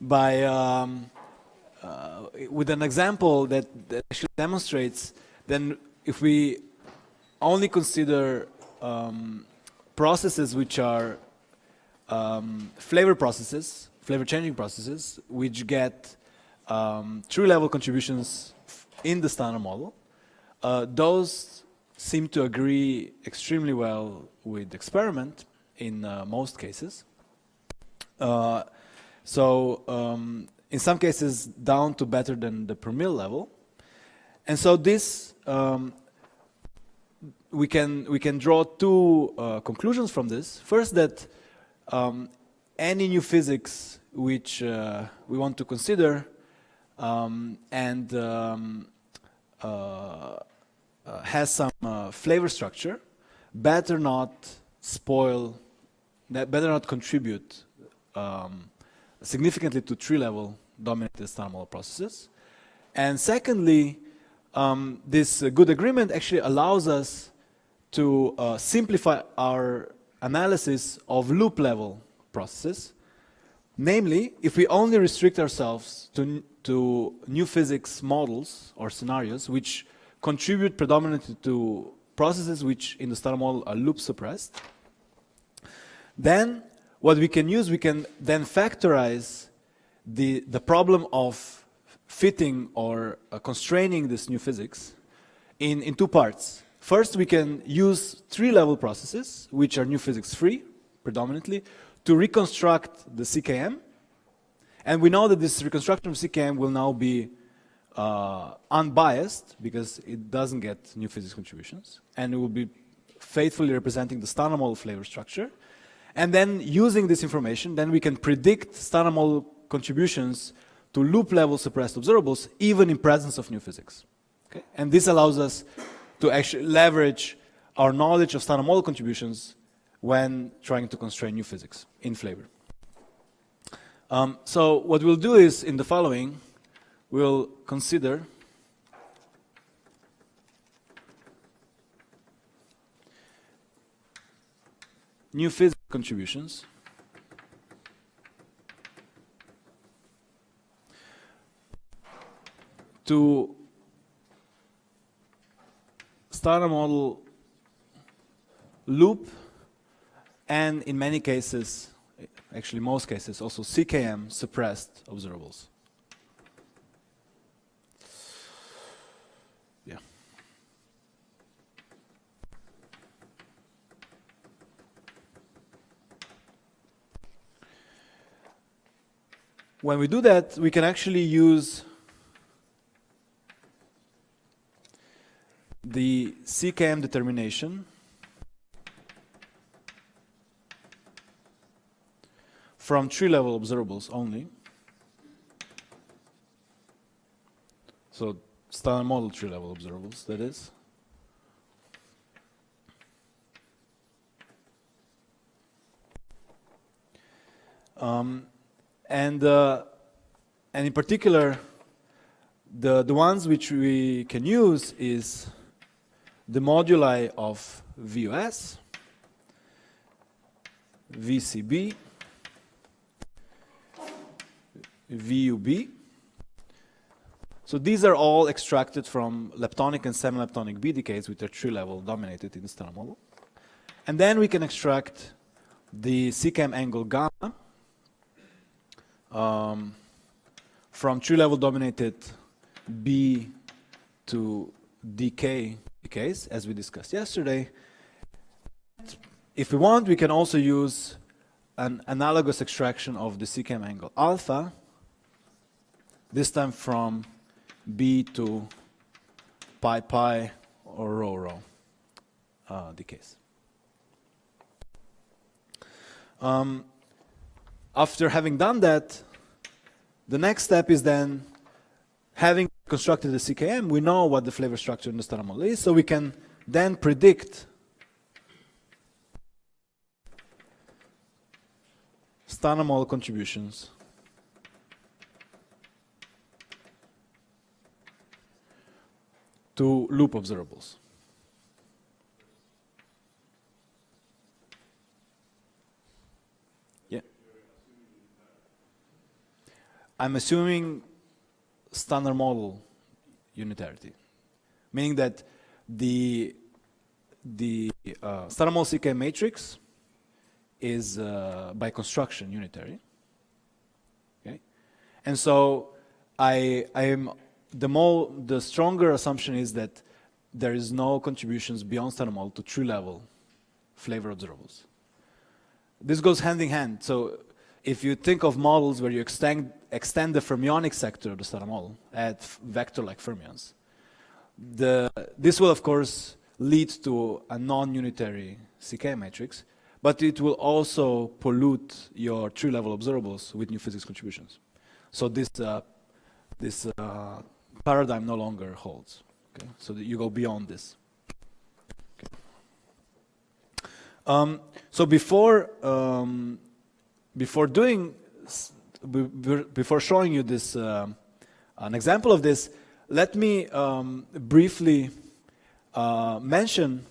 by with an example that actually demonstrates. Then, if we only consider processes which are flavor processes, flavor changing processes, which get true level contributions in the standard model, those seem to agree extremely well with the experiment in most cases. In some cases, down to better than the per mil level. And so this, we can draw two conclusions from this. First, that any new physics which we want to consider has some flavor structure, better not spoil, better not contribute significantly to tree-level dominated standard model processes. And secondly, this good agreement actually allows us to simplify our analysis of loop-level processes. Namely, if we only restrict ourselves to new physics models or scenarios which contribute predominantly to processes which in the standard model are loop suppressed, then what we can use, we can then factorize the problem of fitting or constraining this new physics in two parts. First, we can use tree-level processes, which are new physics free, predominantly, to reconstruct the CKM. And we know that this reconstruction of CKM will now be unbiased, because it doesn't get new physics contributions, and it will be faithfully representing the standard model flavor structure. And then using this information, then we can predict standard model contributions to loop level suppressed observables, even in presence of new physics. Okay? And this allows us to actually leverage our knowledge of standard model contributions when trying to constrain new physics in flavor. So what we'll do is, in the following, we'll consider new physics contributions to standard model loop, and in many cases, actually most cases, also CKM suppressed observables. Yeah. When we do that, we can actually use the CKM determination from tree-level observables only. So standard model tree-level observables, that is. And in particular, the ones which we can use is the moduli of VUS, VCB, VUB. So these are all extracted from leptonic and semi-leptonic B decays, which are tree-level dominated in the standard model. And then we can extract the CKM angle gamma from tree-level dominated B to DK decays, as we discussed yesterday. If we want, we can also use an analogous extraction of the CKM angle alpha, this time from B to pi pi or rho rho decays. After having done that, the next step is then, having constructed the CKM, we know what the flavor structure in the standard model is, so we can then predict standard model contributions to loop observables. Yeah. I'm assuming standard model unitarity, meaning that the standard model CK matrix is by construction unitary. Okay, and so the stronger assumption is that there is no contributions beyond standard model to true level flavor observables. This goes hand in hand. So if you think of models where you extend the fermionic sector of the standard model, add vector-like fermions, this will of course lead to a non-unitary CK matrix, but it will also pollute your true level observables with new physics contributions. So this paradigm no longer holds. Okay? So that you go beyond this. Okay. So before showing you this an example of this, let me briefly mention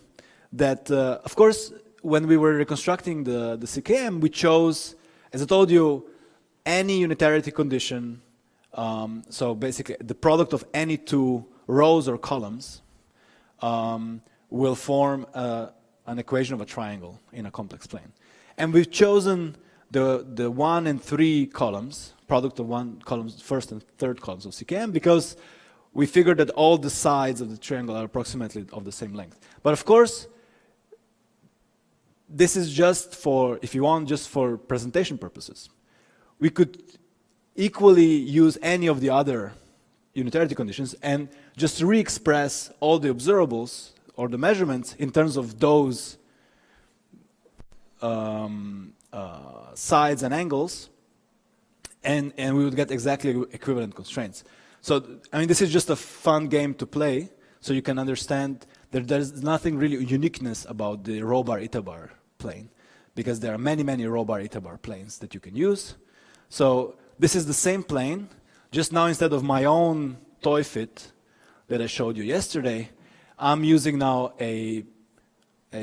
that of course when we were reconstructing the CKM, we chose, as I told you, any unitarity condition. So basically the product of any two rows or columns will form an equation of a triangle in a complex plane. And we've chosen the 1 and 3 columns, product of first and third columns of CKM, because we figured that all the sides of the triangle are approximately of the same length. But of course, this is just for, if you want, just for presentation purposes. We could equally use any of the other unitarity conditions and just re-express all the observables or the measurements in terms of those sides and angles, and we would get exactly equivalent constraints. So, I mean, this is just a fun game to play, so you can understand that there's nothing really uniqueness about the rho bar eta bar plane, because there are many rho bar eta bar planes that you can use. So this is the same plane, just now instead of my own toy fit that I showed you yesterday, I'm using now a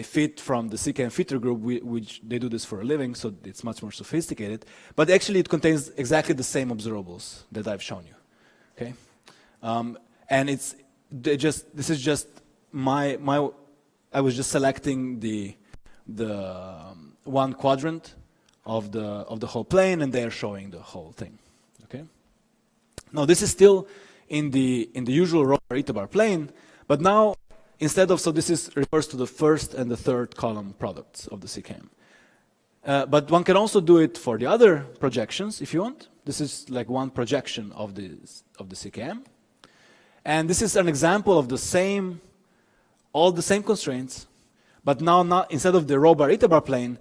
fit from the CKM fitter group, which they do this for a living, so it's much more sophisticated. But actually it contains exactly the same observables that I've shown you. Okay, and this is just I was just selecting the one quadrant of the whole plane, and they are showing the whole thing. Okay. Now this is still in the usual rho bar eta bar plane, but now instead of, so this refers to the first and the third column products of the CKM. But one can also do it for the other projections if you want. This is like one projection of the CKM. And this is an example of all the same constraints, but now not instead of the rho bar eta bar plane.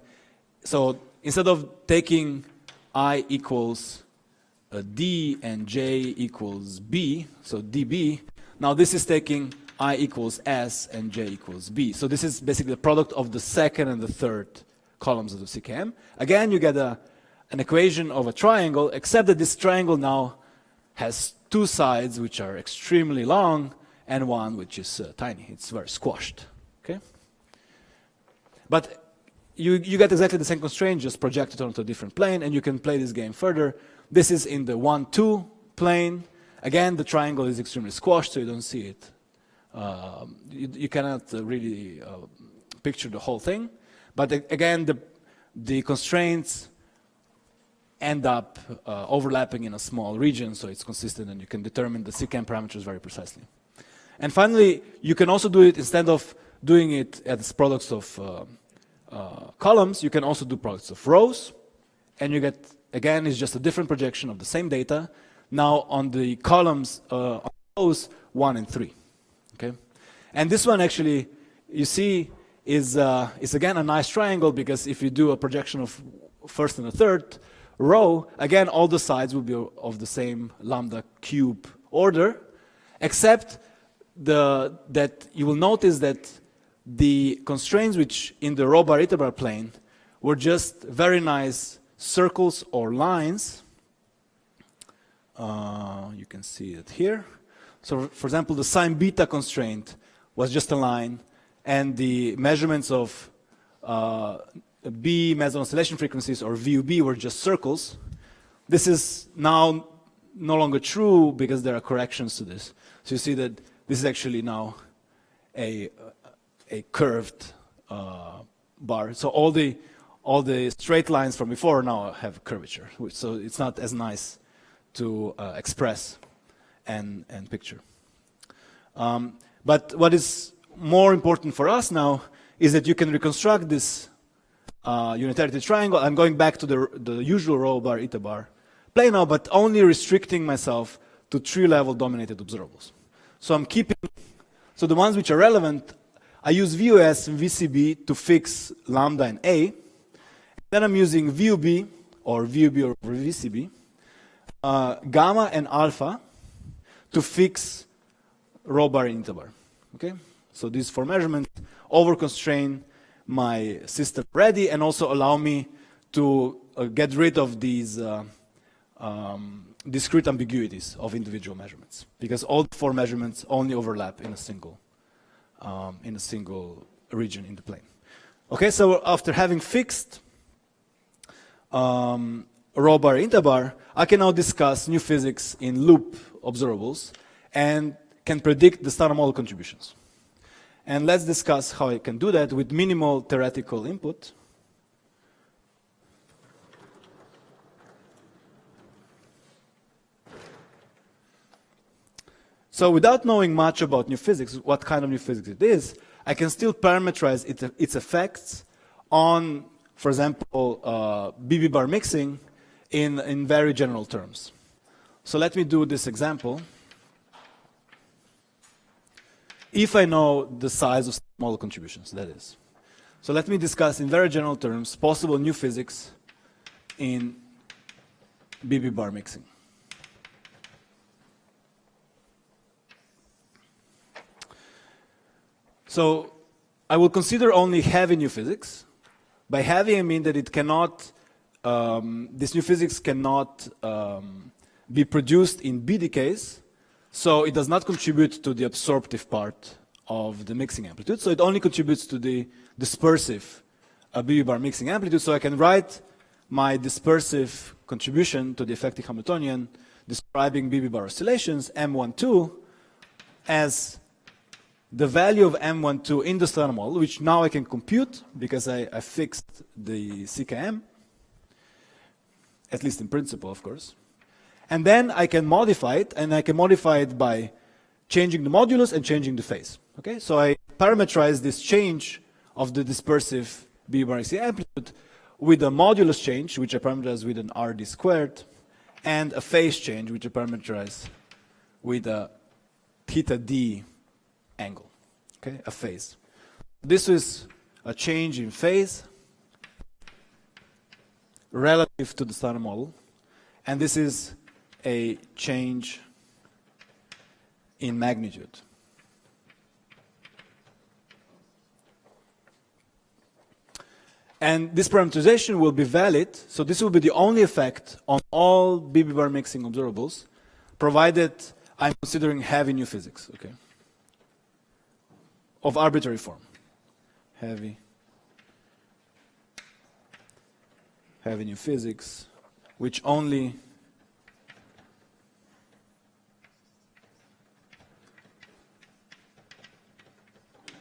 So instead of taking I equals D and J equals B, so dB, now this is taking I equals S and J equals B. So this is basically the product of the second and the third columns of the CKM. Again, you get an equation of a triangle, except that this triangle now has two sides which are extremely long and one which is tiny. It's very squashed. Okay? But you get exactly the same constraint, just project it onto a different plane, and you can play this game further. This is in the 1-2 plane. Again, the triangle is extremely squashed, so you don't see it. You cannot really picture the whole thing. But again, the constraints end up overlapping in a small region, so it's consistent, and you can determine the CKM parameters very precisely. And finally, you can also do it, instead of doing it as products of columns, you can also do products of rows, and you get, again, it's just a different projection of the same data, now on the columns, on rows 1 and 3. Okay? And this one actually, you see, is again a nice triangle, because if you do a projection of first and the third row, again, all the sides will be of the same lambda cube order, except that you will notice that the constraints which in the rho bar eta bar plane were just very nice circles or lines. You can see it here. So for example, the sine beta constraint was just a line, and the measurements of B meso oscillation frequencies, or VUB, were just circles. This is now no longer true because there are corrections to this. So you see that this is actually now a curved bar. So all the straight lines from before now have curvature. So it's not as nice to express and picture. But what is more important for us now is that you can reconstruct this unitarity triangle. I'm going back to the usual rho bar, eta bar plane now, but only restricting myself to 3-level dominated observables. So I'm keeping, so the ones which are relevant, I use VOS and VCB to fix lambda and A. Then I'm using VUB or VUB over VCB, gamma and alpha to fix rho bar and eta bar. Okay? So these 4 measurements over-constrain my system already and also allow me to get rid of these discrete ambiguities of individual measurements, because all 4 measurements only overlap in a single region in the plane. Okay, so after having fixed rho bar, eta bar, I can now discuss new physics in loop observables and can predict the standard model contributions. And let's discuss how I can do that with minimal theoretical input. So without knowing much about new physics, what kind of new physics it is, I can still parameterize its effects on, for example, BB bar mixing in very general terms. So let me do this example. If I know the size of model contributions, that is. So let me discuss in very general terms possible new physics in BB bar mixing. So I will consider only heavy new physics. By heavy, I mean that it cannot, this new physics cannot be produced in B decays, so it does not contribute to the absorptive part of the mixing amplitude. So it only contributes to the dispersive BB bar mixing amplitude. So I can write my dispersive contribution to the effective Hamiltonian describing BB bar oscillations, M12, as the value of M12 in the standard model, which now I can compute because I fixed the CKM, at least in principle, of course. And then I can modify it, and I can modify it by changing the modulus and changing the phase. Okay, so I parameterize this change of the dispersive BB bar mixing amplitude with a modulus change, which I parameterize with an RD squared, and a phase change, which I parameterize with a theta D angle, okay, a phase. This is a change in phase relative to the standard model, and this is a change in magnitude. And this parameterization will be valid, so this will be the only effect on all BB bar mixing observables, provided I'm considering heavy new physics, okay, of arbitrary form. Heavy new physics, which only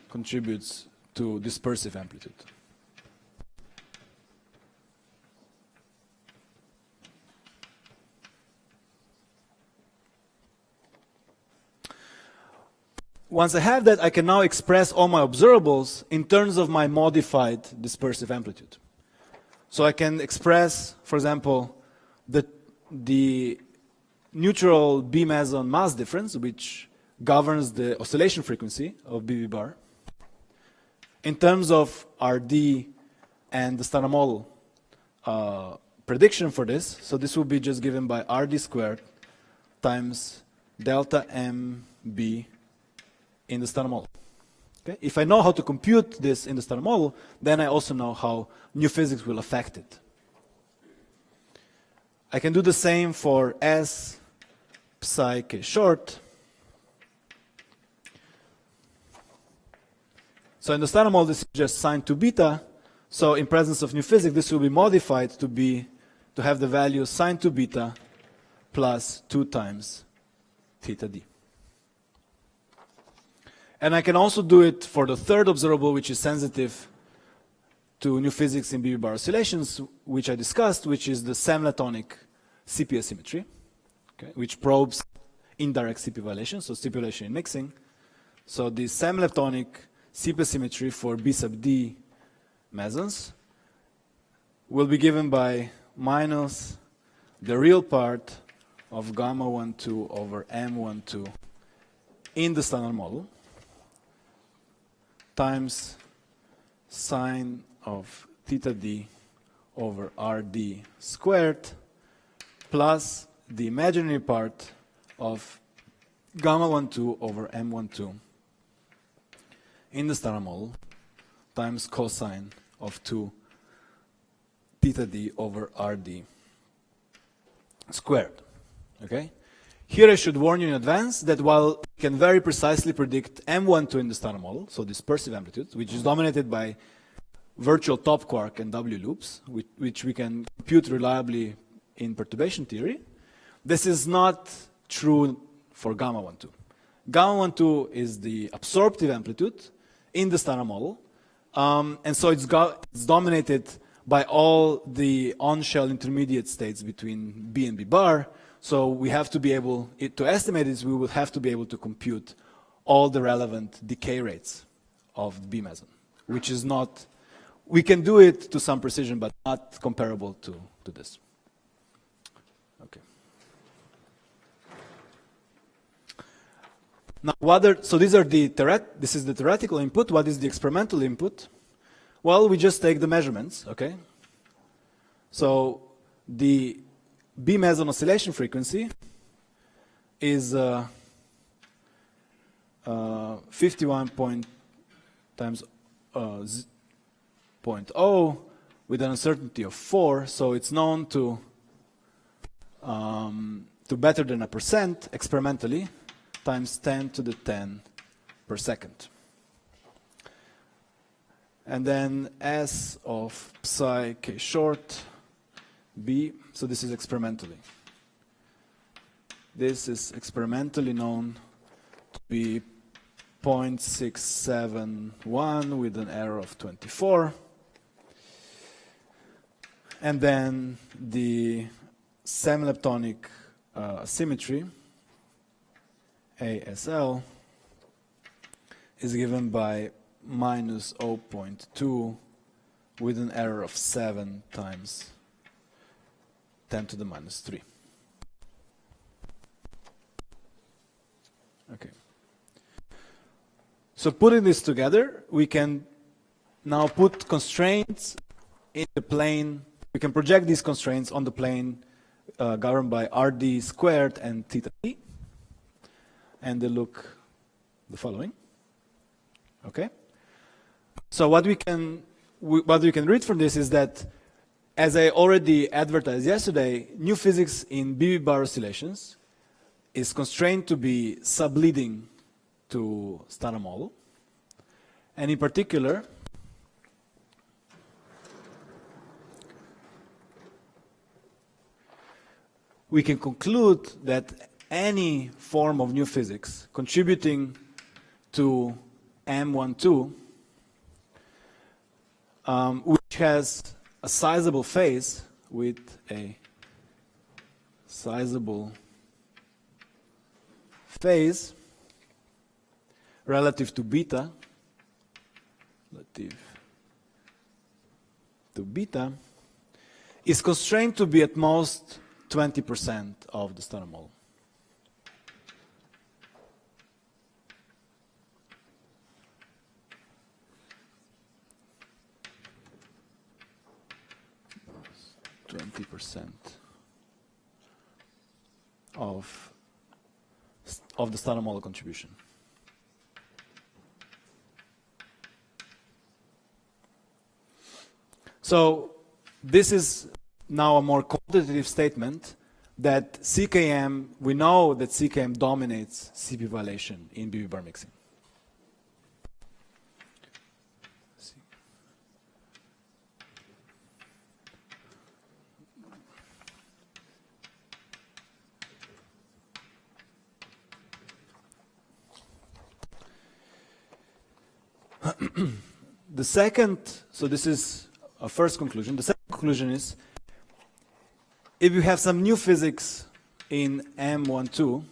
contributes to dispersive amplitude. Once I have that, I can now express all my observables in terms of my modified dispersive amplitude. So I can express, for example, the neutral B meson mass difference, which governs the oscillation frequency of BB bar, in terms of RD and the standard model prediction for this. So this will be just given by RD squared times delta MB in the standard model. Okay? If I know how to compute this in the standard model, then I also know how new physics will affect it. I can do the same for S psi k short. So in the standard model, this is just sine 2 beta. So in presence of new physics, this will be modified to have the value sine 2 beta plus 2 times theta d. And I can also do it for the third observable, which is sensitive to new physics in BB bar oscillations, which I discussed, which is the semleptonic CP symmetry, okay, which probes indirect CP violations, so stipulation in mixing. So the semleptonic CP symmetry for B sub D mesons will be given by minus the real part of gamma 12 over M12 in the standard model times sine of theta d over rd squared plus the imaginary part of gamma 12 over M12 in the standard model times cosine of 2 theta d over rd squared. Okay? Here I should warn you in advance that while we can very precisely predict M12 in the standard model, so dispersive amplitude, which is dominated by virtual top quark and W loops, which we can compute reliably in perturbation theory, this is not true for gamma 12. Gamma 12 is the absorptive amplitude in the standard model, and so it's dominated by all the on-shell intermediate states between B and B bar. So we have to be able to estimate this. We will have to be able to compute all the relevant decay rates of the B meson, which is not. We can do it to some precision, but not comparable to this. Okay. Now, so these are this is the theoretical input. What is the experimental input? Well, we just take the measurements. Okay. So the B meson oscillation frequency is 51 times 0.0 with an uncertainty of 4, so it's known to better than 1% experimentally times 10 to the 10 per second. And then S of psi k short B, so this is experimentally. This is experimentally known to be 0.671 with an error of 24. And then the semleptonic symmetry, ASL, is given by minus 0.2 with an error of 7 times 10 to the minus 3. Okay. So putting this together, we can now put constraints in the plane. We can project these constraints on the plane governed by Rd squared and theta d. And they look the following. Okay. So what we can read from this is that, as I already advertised yesterday, new physics in BB bar oscillations is constrained to be subleading to standard model. And in particular, we can conclude that any form of new physics contributing to M12, which has a sizable phase with a sizable phase relative to beta, is constrained to be at most 20% of the standard model. of the standard model contribution. So this is now a more quantitative statement that CKM, we know that CKM dominates CP violation in BB bar mixing. the second, so this is a first conclusion. The second conclusion is, if you have some new physics in M12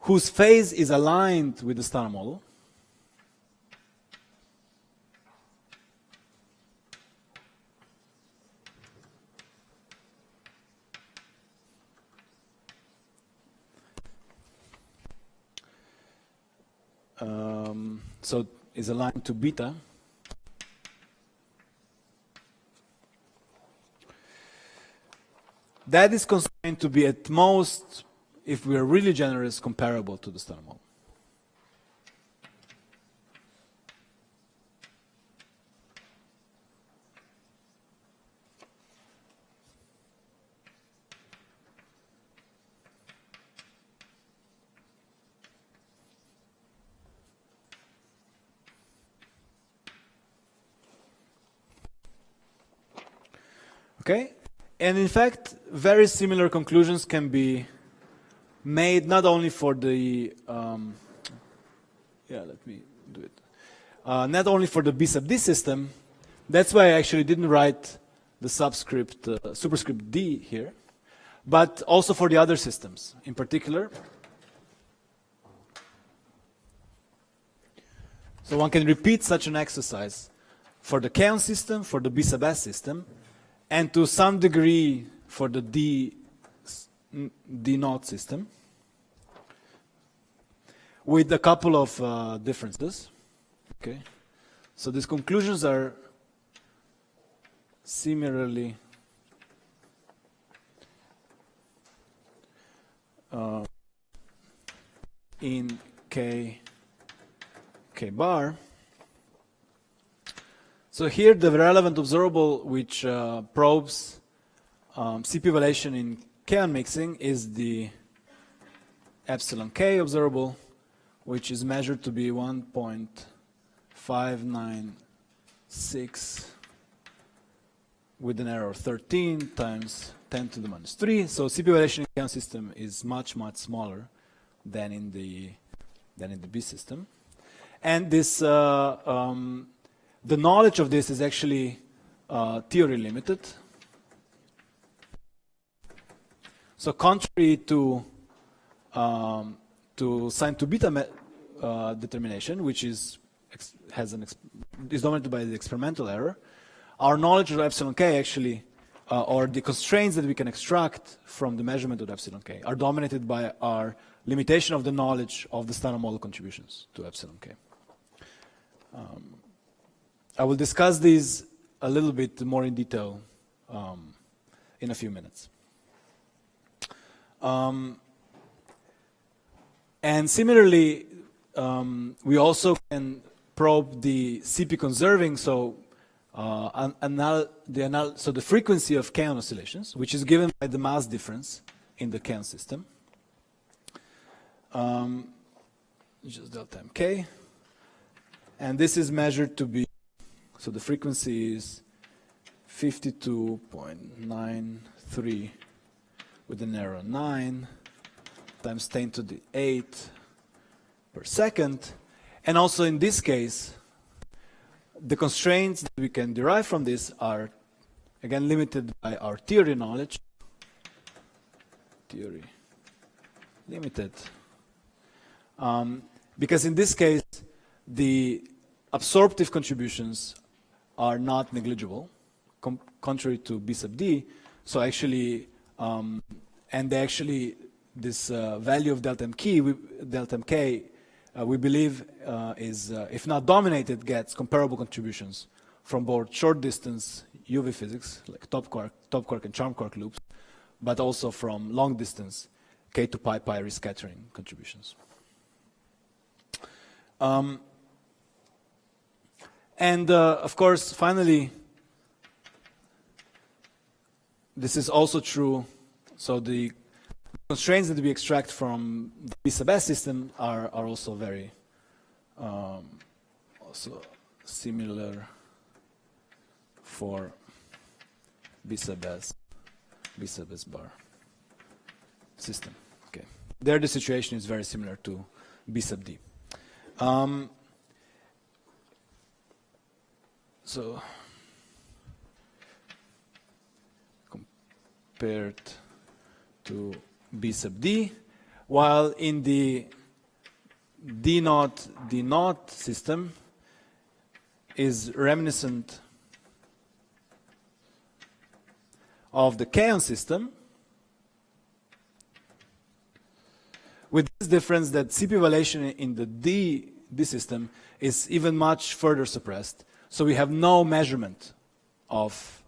whose phase is aligned with the star model, so is aligned to beta, that is constrained to be at most, if we are really generous, comparable to the star model. Okay? And in fact, very similar conclusions can be made not only for the, let me do it. Not only for the B sub D system, that's why I actually didn't write the subscript, superscript D here, but also for the other systems. In particular, so one can repeat such an exercise for the Kaon system, for the B sub S system, and to some degree for the D naught system, with a couple of differences. Okay, so these conclusions are similarly in K bar. So here the relevant observable which probes CP evaluation in Kaon mixing is the epsilon K observable, which is measured to be 1.596 with an error of 13 times 10 to the minus 3. So CP evaluation in Kaon system is much, much smaller than in the B system. And this the knowledge of this is actually theory limited. So contrary to sin to beta determination, which is dominated by the experimental error, our knowledge of epsilon k actually, or the constraints that we can extract from the measurement of epsilon k, are dominated by our limitation of the knowledge of the standard model contributions to epsilon k. I will discuss these a little bit more in detail in a few minutes. And similarly, we also can probe the CP conserving, so so the frequency of Kaon oscillations, which is given by the mass difference in the Kaon system, just delta mk, and this is measured to be, so the frequency is 52.93 with an error 9 times 10 to the 8 per second. And also in this case, the constraints that we can derive from this are, again, limited by our theory knowledge. Theory limited. Because in this case, the absorptive contributions are not negligible, contrary to B sub D. So actually, and they actually, this value of delta mk, we believe is, if not dominated, gets comparable contributions from both short distance UV physics, like top quark and charm quark loops, but also from long distance K to pi rescattering contributions. And of course, finally, this is also true. So the constraints that we extract from the B sub S system are also very also similar for B sub S bar system. Okay, there the situation is very similar to B sub D. So compared to B sub D, while in the D naught system is reminiscent of the kaon system, with this difference that CP evaluation in the D system is even much further suppressed. So we have no measurement of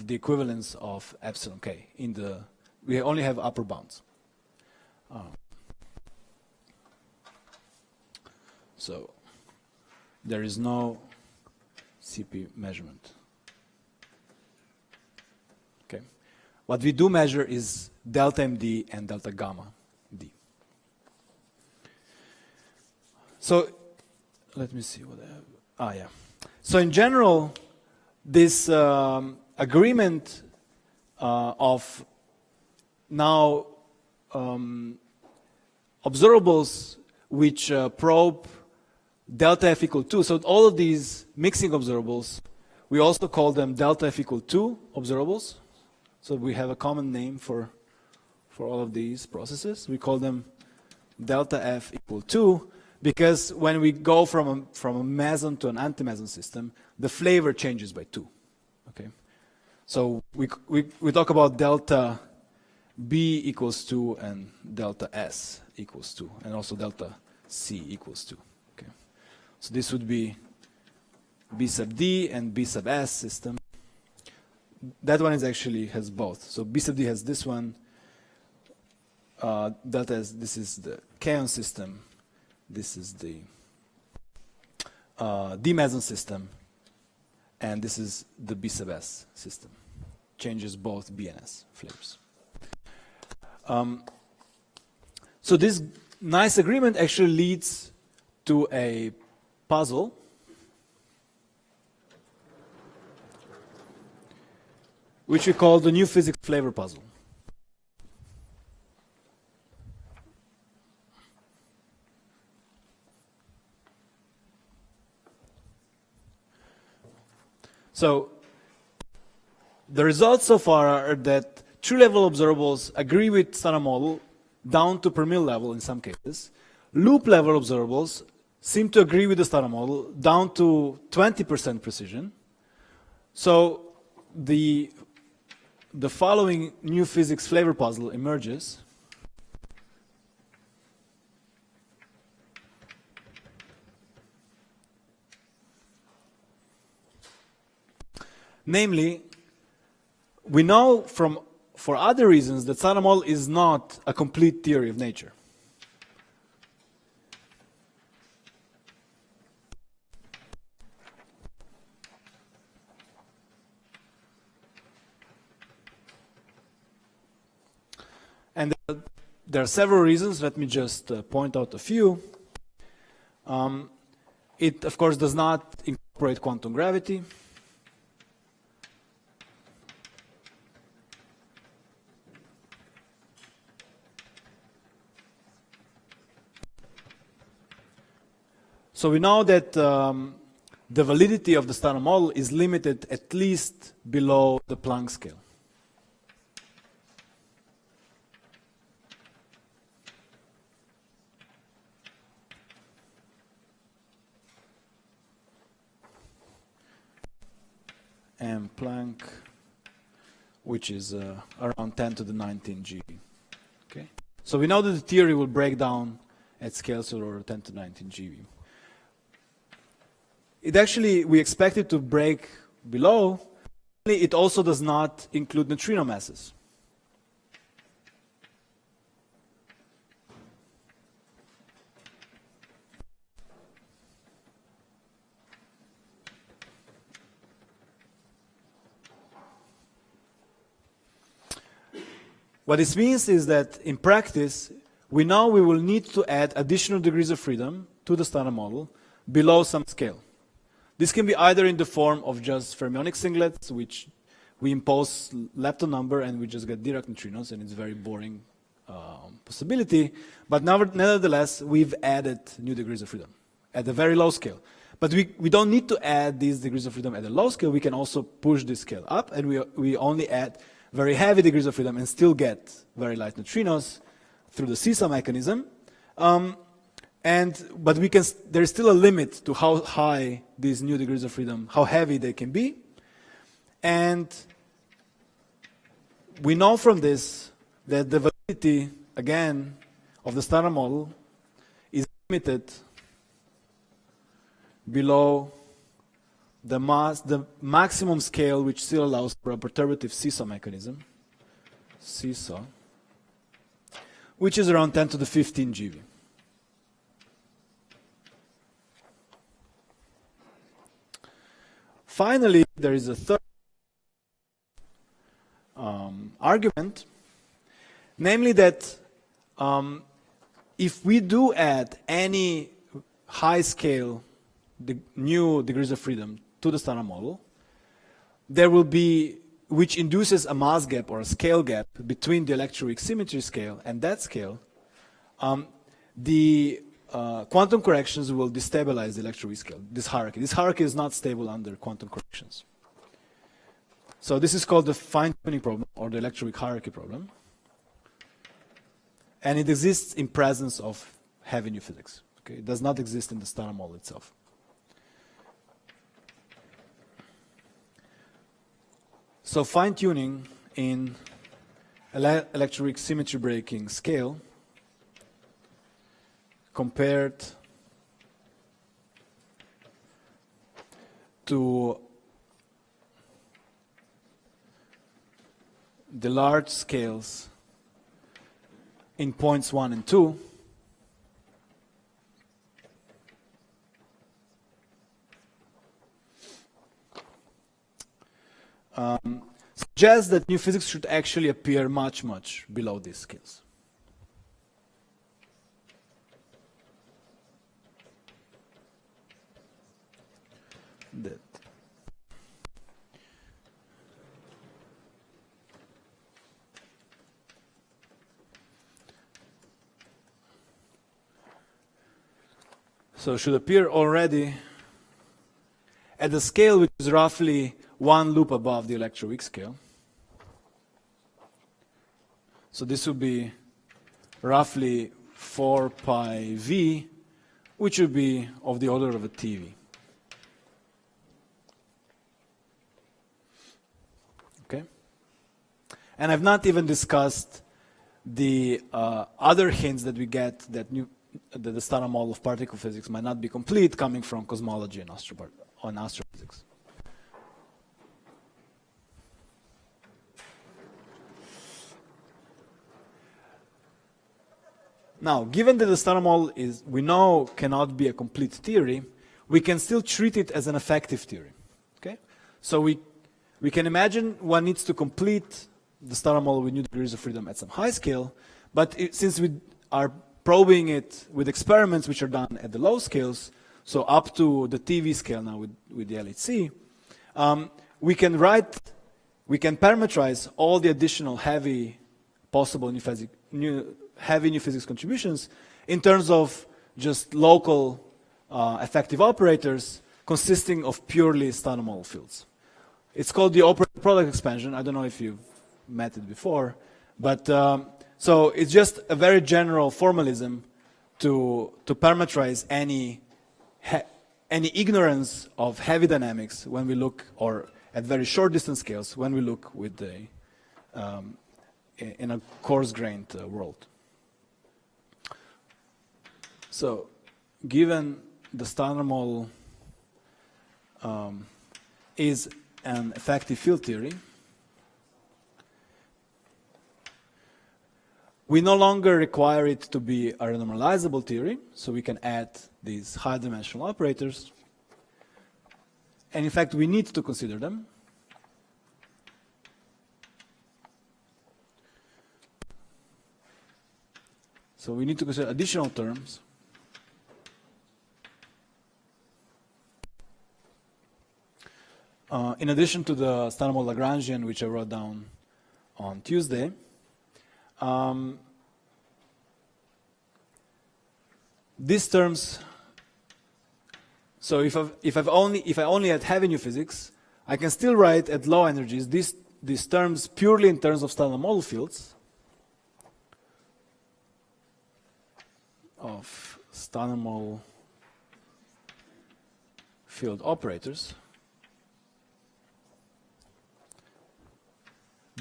the equivalence of epsilon k in the, we only have upper bounds. So there is no CP measurement. Okay. What we do measure is delta MD and delta gamma D. So let me see what I have. Yeah. So in general, this agreement of now observables which probe delta F equal 2. So all of these mixing observables, we also call them delta F equal 2 observables. So we have a common name for all of these processes. We call them delta F equal 2 because when we go from a meson to an anti-meson system, the flavor changes by 2. Okay. So we talk about delta B equals 2 and delta S equals 2, and also delta C equals 2. Okay. So this would be B sub D and B sub S system. That one is actually has both. So B sub D has this one. Delta S, this is the kaon system. This is the D meson system. And this is the B sub S system. Changes both B and S flavors. So this nice agreement actually leads to a puzzle which we call the new physics flavor puzzle. So the results so far are that true level observables agree with standard model down to per mil level in some cases. Loop level observables seem to agree with the standard model down to 20% precision. So the following new physics flavor puzzle emerges. Namely, we know for other reasons that standard model is not a complete theory of nature. And there are several reasons. Let me just point out a few. It, of course, does not incorporate quantum gravity. So we know that the validity of the standard model is limited at least below the Planck scale. And Planck, which is around 10 to the 19 GeV. Okay? So we know that the theory will break down at scales of order 10 to 19 GeV. It actually, we expect it to break below. It also does not include neutrino masses. What this means is that in practice, we know we will need to add additional degrees of freedom to the standard model below some scale. This can be either in the form of just fermionic singlets, which we impose lepton number and we just get Dirac neutrinos, and it's a very boring possibility. But nevertheless, we've added new degrees of freedom at a very low scale. But we don't need to add these degrees of freedom at a low scale. We can also push this scale up, and we only add very heavy degrees of freedom and still get very light neutrinos through the seesaw mechanism. But there is still a limit to how high these new degrees of freedom, how heavy they can be. And we know from this that the validity, again, of the standard model is limited below the maximum scale, which still allows for a perturbative seesaw mechanism, which is around 10 to the 15 GeV. Finally, there is a third argument, namely that if we do add any high scale new degrees of freedom to the standard model, there will be, which induces a mass gap or a scale gap between the electroweak symmetry scale and that scale, the quantum corrections will destabilize the electroweak scale, this hierarchy. This hierarchy is not stable under quantum corrections. So this is called the fine-tuning problem, or the electroweak hierarchy problem. And it exists in presence of heavy new physics. Okay? It does not exist in the standard model itself. So fine-tuning in electroweak symmetry breaking scale compared to the large scales in points 1 and 2, suggests that new physics should actually appear much, much below these scales. That. So should appear already at the scale which is roughly one loop above the electroweak scale. So this would be roughly 4 pi v, which would be of the order of a TV. Okay? And I've not even discussed the other hints that we get that the standard model of particle physics might not be complete, coming from cosmology and astrophysics. Now, given that the standard model we know cannot be a complete theory, we can still treat it as an effective theory. Okay? So we can imagine one needs to complete the standard model with new degrees of freedom at some high scale, but since we are probing it with experiments which are done at the low scales, so up to the TV scale now with the LHC, we can parameterize all the additional heavy possible heavy new physics contributions in terms of just local effective operators consisting of purely standard model fields. It's called the operator product expansion. I don't know if you've met it before, but so it's just a very general formalism to parameterize any ignorance of heavy dynamics when we look, or at very short distance scales when we look with the in a coarse-grained world. So, given the standard model is an effective field theory, we no longer require it to be a renormalizable theory, so we can add these high-dimensional operators. And in fact, we need to consider them. So we need to consider additional terms. In addition to the standard model Lagrangian, which I wrote down on Tuesday, these terms So if I only had heavy new physics, I can still write at low energies these terms purely in terms of standard model fields, of standard model field operators,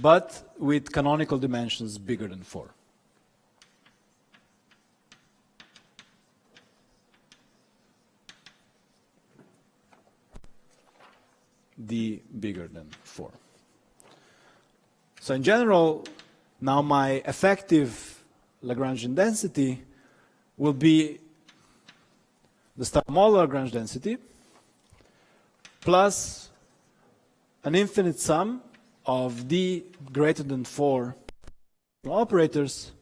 but with canonical dimensions bigger than 4. D bigger than 4. So in general, now my effective Lagrangian density will be the standard model Lagrange density plus an infinite sum of D greater than 4 operators.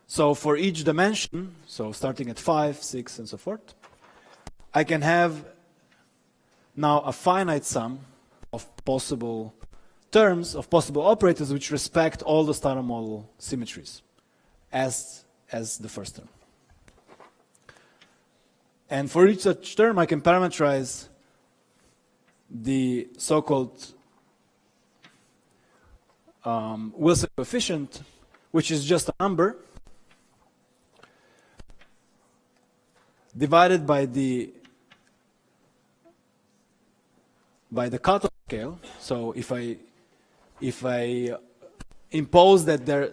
So for each dimension, so starting at 5, 6, and so forth, I can have now a finite sum of possible terms, of possible operators which respect all the standard model symmetries as the first term. And for each such term, I can parameterize the so-called Wilson coefficient, which is just a number divided by the cutoff scale. So if I impose that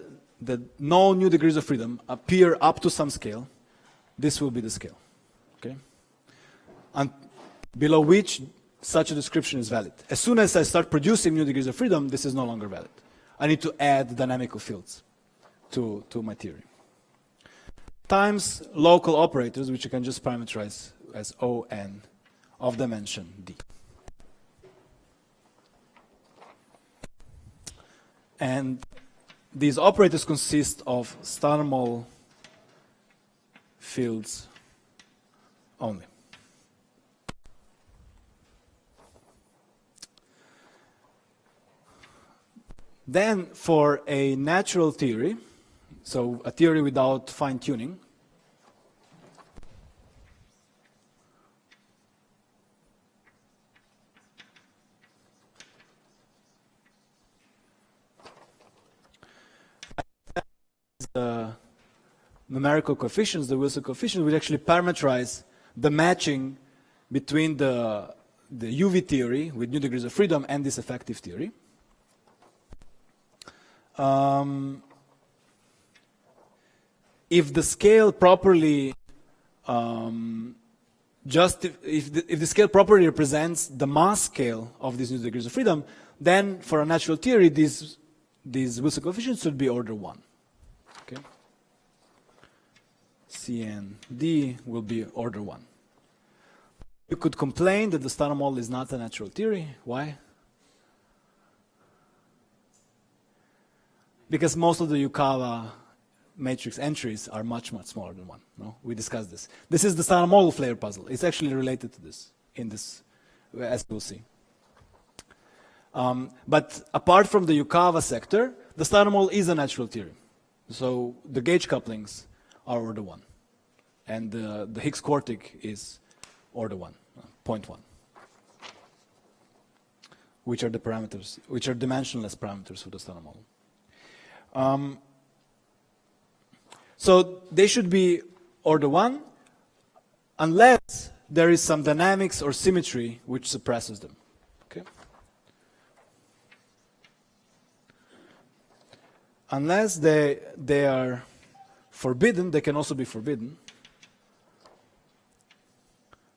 no new degrees of freedom appear up to some scale, this will be the scale. Okay? And below which such a description is valid. As soon as I start producing new degrees of freedom, this is no longer valid. I need to add dynamical fields to my theory. Times local operators, which you can just parameterize as O(n) of dimension D. And these operators consist of standard model fields only. Then for a natural theory, so a theory without fine-tuning, the numerical coefficients, the Wilson coefficient, will actually parameterize the matching between the UV theory with new degrees of freedom and this effective theory. If the scale properly if the scale properly represents the mass scale of these new degrees of freedom, then for a natural theory, these Wilson coefficients should be order 1. Okay, CND will be order 1. You could complain that the standard model is not a natural theory. Why? Because most of the Yukawa matrix entries are much, much smaller than 1. No? We discussed this. This is the standard model Flavour puzzle. It's actually related to this, as we'll see. But apart from the Yukawa sector, the standard model is a natural theory. So the gauge couplings are order 1. And the Higgs quartic is order 1, 0.1. Which are the parameters, which are dimensionless parameters for the standard model. So they should be order 1 unless there is some dynamics or symmetry which suppresses them. Okay? Unless they are forbidden, they can also be forbidden.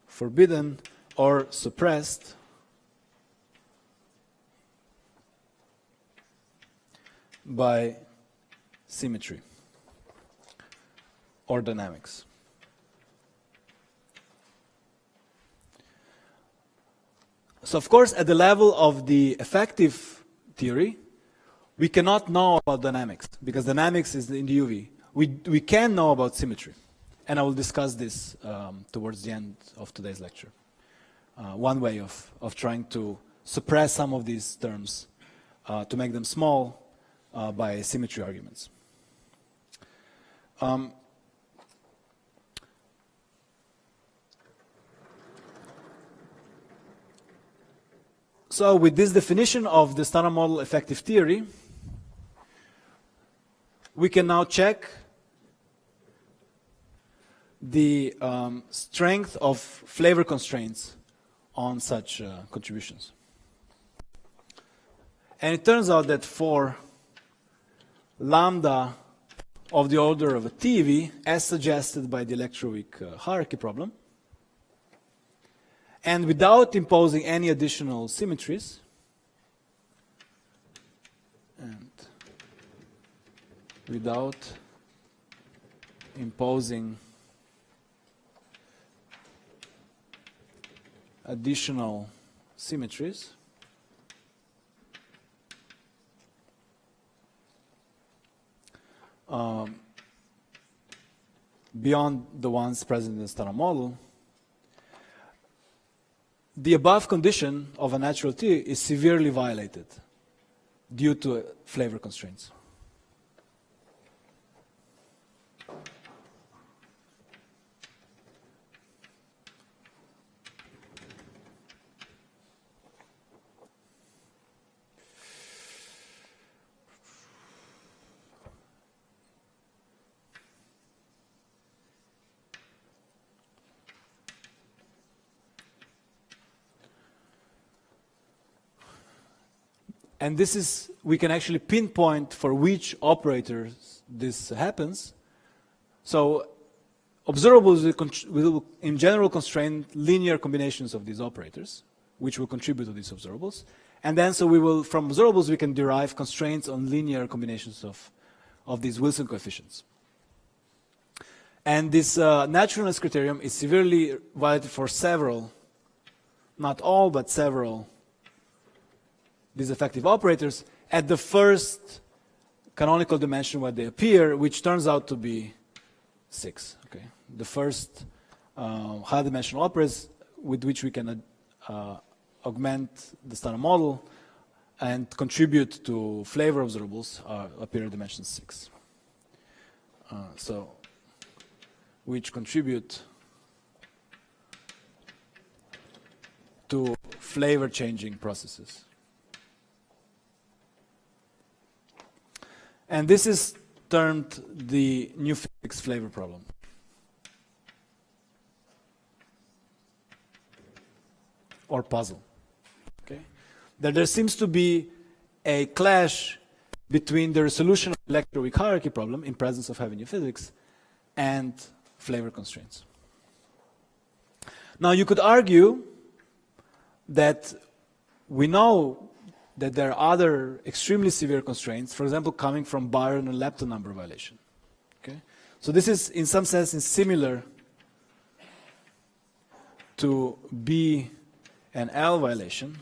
Forbidden or suppressed by symmetry or dynamics. So of course, at the level of the effective theory, we cannot know about dynamics because dynamics is in the UV. We can know about symmetry, and I will discuss this towards the end of today's lecture. One way of trying to suppress some of these terms to make them small by symmetry arguments. So with this definition of the standard model effective theory, we can now check the strength of flavor constraints on such contributions. And it turns out that for lambda of the order of a TV, as suggested by the electroweak hierarchy problem, and without imposing any additional symmetries, and without imposing additional symmetries, beyond the ones present in the standard model, the above condition of a natural T is severely violated due to flavor constraints. And this is, we can actually pinpoint for which operators this happens. So observables will in general constrain linear combinations of these operators, which will contribute to these observables. And then so we will, from observables, we can derive constraints on linear combinations of these Wilson coefficients. And this naturalness criterion is severely violated for several, not all, but several these effective operators at the first canonical dimension where they appear, which turns out to be 6. Okay, the first high dimensional operators with which we can augment the standard model and contribute to flavor observables appear at dimension 6. So, which contribute to flavor changing processes. And this is termed the new physics flavor problem. Or puzzle. Okay? That there seems to be a clash between the resolution of the electroweak hierarchy problem in presence of heavy new physics and flavor constraints. Now you could argue that we know that there are other extremely severe constraints, for example, coming from Byron and lepton number violation. Okay? So this is, in some sense, similar to B and L violation,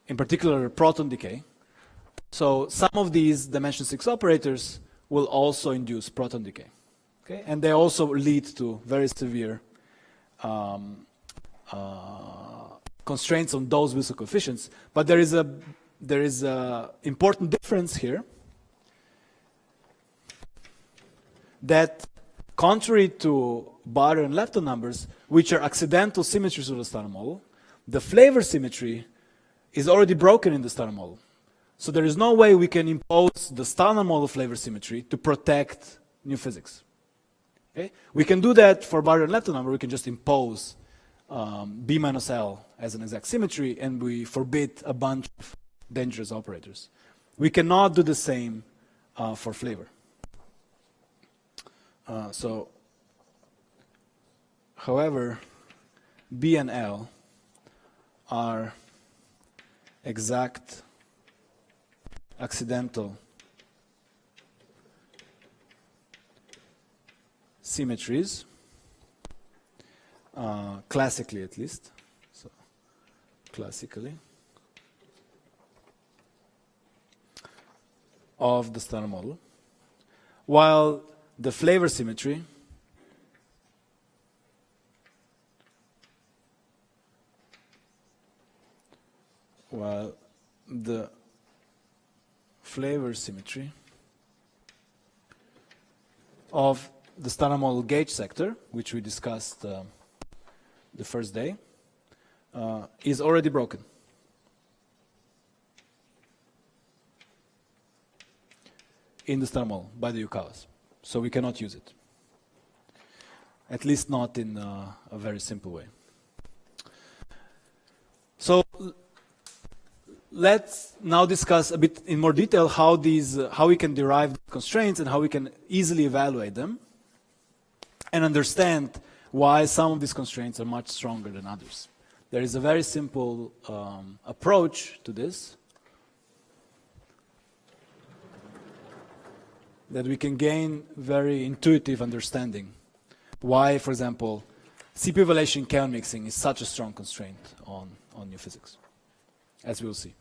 in particular proton decay. So some of these dimension 6 operators will also induce proton decay. Okay? And they also lead to very severe constraints on those Wilson coefficients, but there is a important difference here, that contrary to Barre and lepton numbers, which are accidental symmetries of the standard model, the flavor symmetry is already broken in the standard model. So there is no way we can impose the standard model flavor symmetry to protect new physics. Okay? We can do that for Barre and lepton number. We can just impose B minus L as an exact symmetry, and we forbid a bunch of dangerous operators. We cannot do the same for flavor. However, B and L are exact accidental symmetries, classically at least. So, classically, of the standard model, while the flavor symmetry of the standard model gauge sector, which we discussed the first day, is already broken. In the star model by the Yukawas. So we cannot use it. At least not in a very simple way. So let's now discuss a bit in more detail how we can derive constraints and how we can easily evaluate them and understand why some of these constraints are much stronger than others. There is a very simple approach to this that we can gain very intuitive understanding why, for example, CPU evaluation Kamenik mixing is such a strong constraint on new physics, as we will see.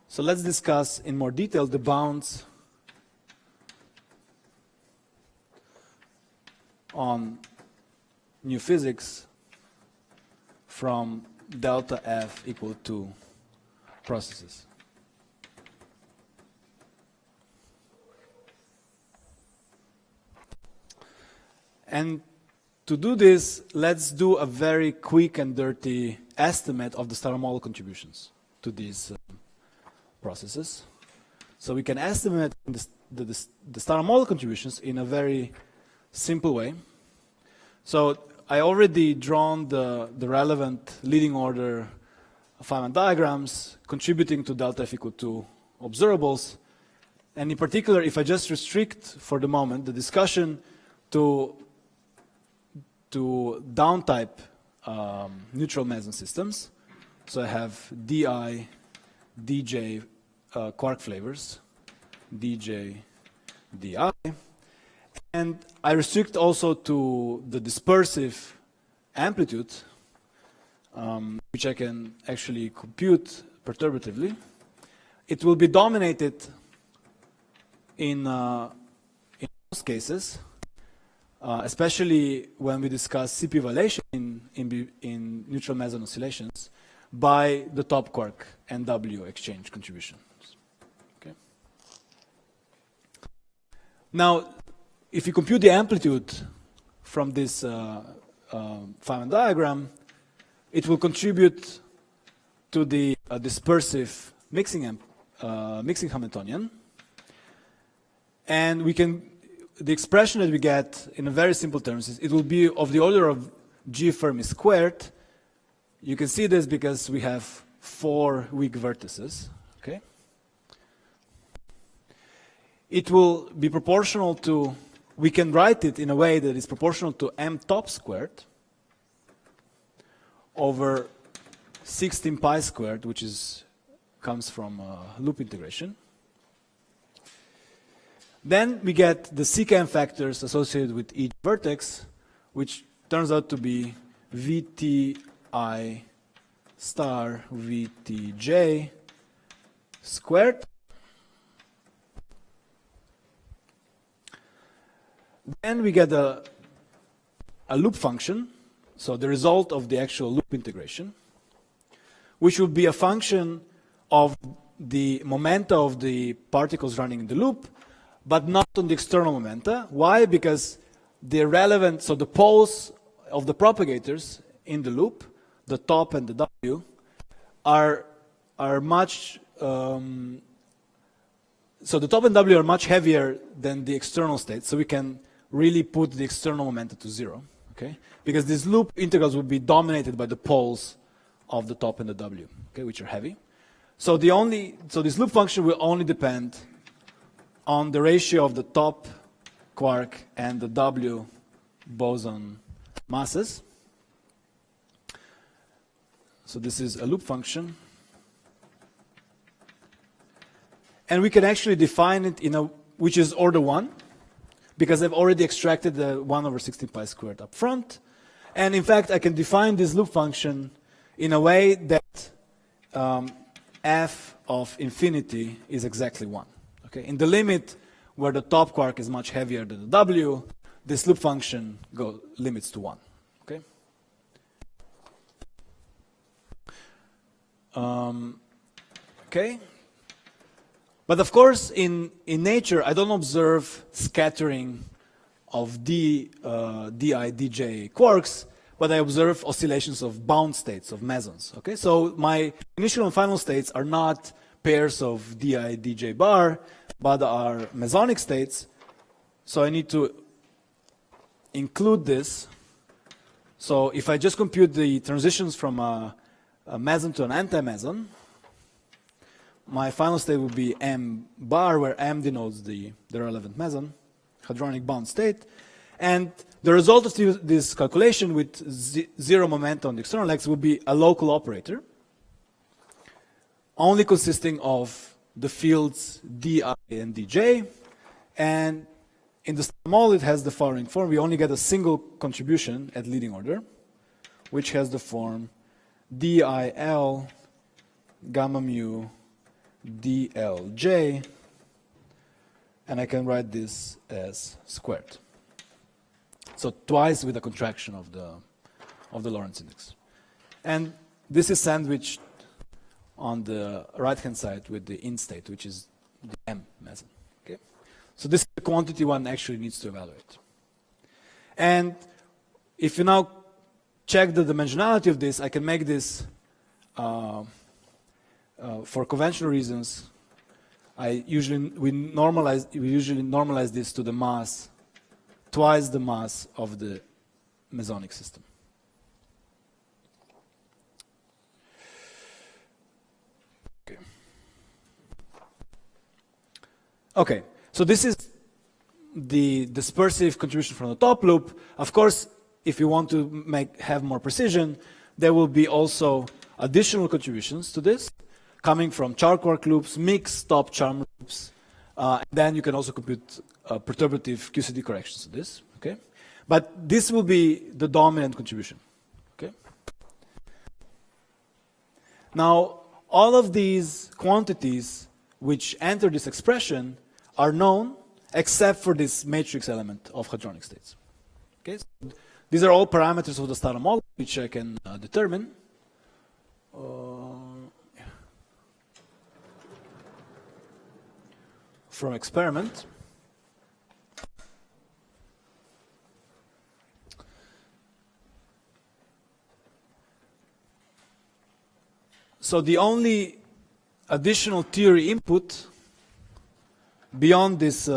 So let's discuss in more detail the bounds on new physics from delta F equal to processes. And to do this, let's do a very quick and dirty estimate of the star model contributions to these processes. So we can estimate the star model contributions in a very simple way. So I already drawn the relevant leading order Feynman diagrams contributing to delta F equal to observables. And in particular, if I just restrict for the moment the discussion to down type neutral meson systems, so I have DI, DJ quark flavors, DJ, DI. And I restrict also to the dispersive amplitude, which I can actually compute perturbatively. It will be dominated in most cases, especially when we discuss CPU evaluation in neutral meson oscillations, by the top quark NW exchange contributions. Okay. Now, if you compute the amplitude from this Feynman diagram, it will contribute to the dispersive mixing Hamiltonian. And we can, the expression that we get in a very simple terms is it will be of the order of G Fermi squared. You can see this because we have 4 weak vertices. Okay. It will be proportional to, we can write it in a way that is proportional to m top squared over 16 pi squared, which comes from loop integration. Then we get the CKM factors associated with each vertex, which turns out to be VTI star VTJ squared. Then we get a loop function, so the result of the actual loop integration, which will be a function of the momenta of the particles running in the loop, but not on the external momenta. Why? Because the relevant, so the poles of the propagators in the loop, the top and the W, are much, so the top and W are much heavier than the external state, so we can really put the external momenta to 0, okay? Because these loop integrals will be dominated by the poles of the top and the W, okay, which are heavy. So this loop function will only depend on the ratio of the top quark and the W boson masses. So this is a loop function. And we can actually define it which is order 1, because I've already extracted the 1 over 16 pi squared up front. And in fact, I can define this loop function in a way that f of infinity is exactly 1. Okay? In the limit where the top quark is much heavier than the W, this loop function limits to 1. Okay? Okay. But of course, in nature, I don't observe scattering of di, dj quarks, but I observe oscillations of bound states, of mesons. Okay, so my initial and final states are not pairs of di, dj bar, but are mesonic states. So I need to include this. So if I just compute the transitions from a meson to an anti-meson, my final state will be m bar, where m denotes the relevant meson, hadronic bound state. And the result of this calculation with zero momentum on the external x will be a local operator, only consisting of the fields di and dj. And in the star model, it has the following form. We only get a single contribution at leading order, which has the form dil gamma mu dlj, and I can write this as squared. So twice with a contraction of the Lorentz index. And this is sandwiched on the right-hand side with the in state, which is the M meson. Okay? So this is the quantity one actually needs to evaluate. And if you now check the dimensionality of this, I can make this for conventional reasons. We usually normalize this to the mass, twice the mass of the mesonic system. Okay, so this is the dispersive contribution from the top loop. Of course, if you want to have more precision, there will be also additional contributions to this, coming from Char-quark loops, mixed top charm loops. Then you can also compute perturbative QCD corrections to this. Okay, but this will be the dominant contribution. Okay. Now, all of these quantities which enter this expression are known, except for this matrix element of hadronic states. Okay, so these are all parameters of the Stata model, which I can determine. From experiment. So the only additional theory input beyond this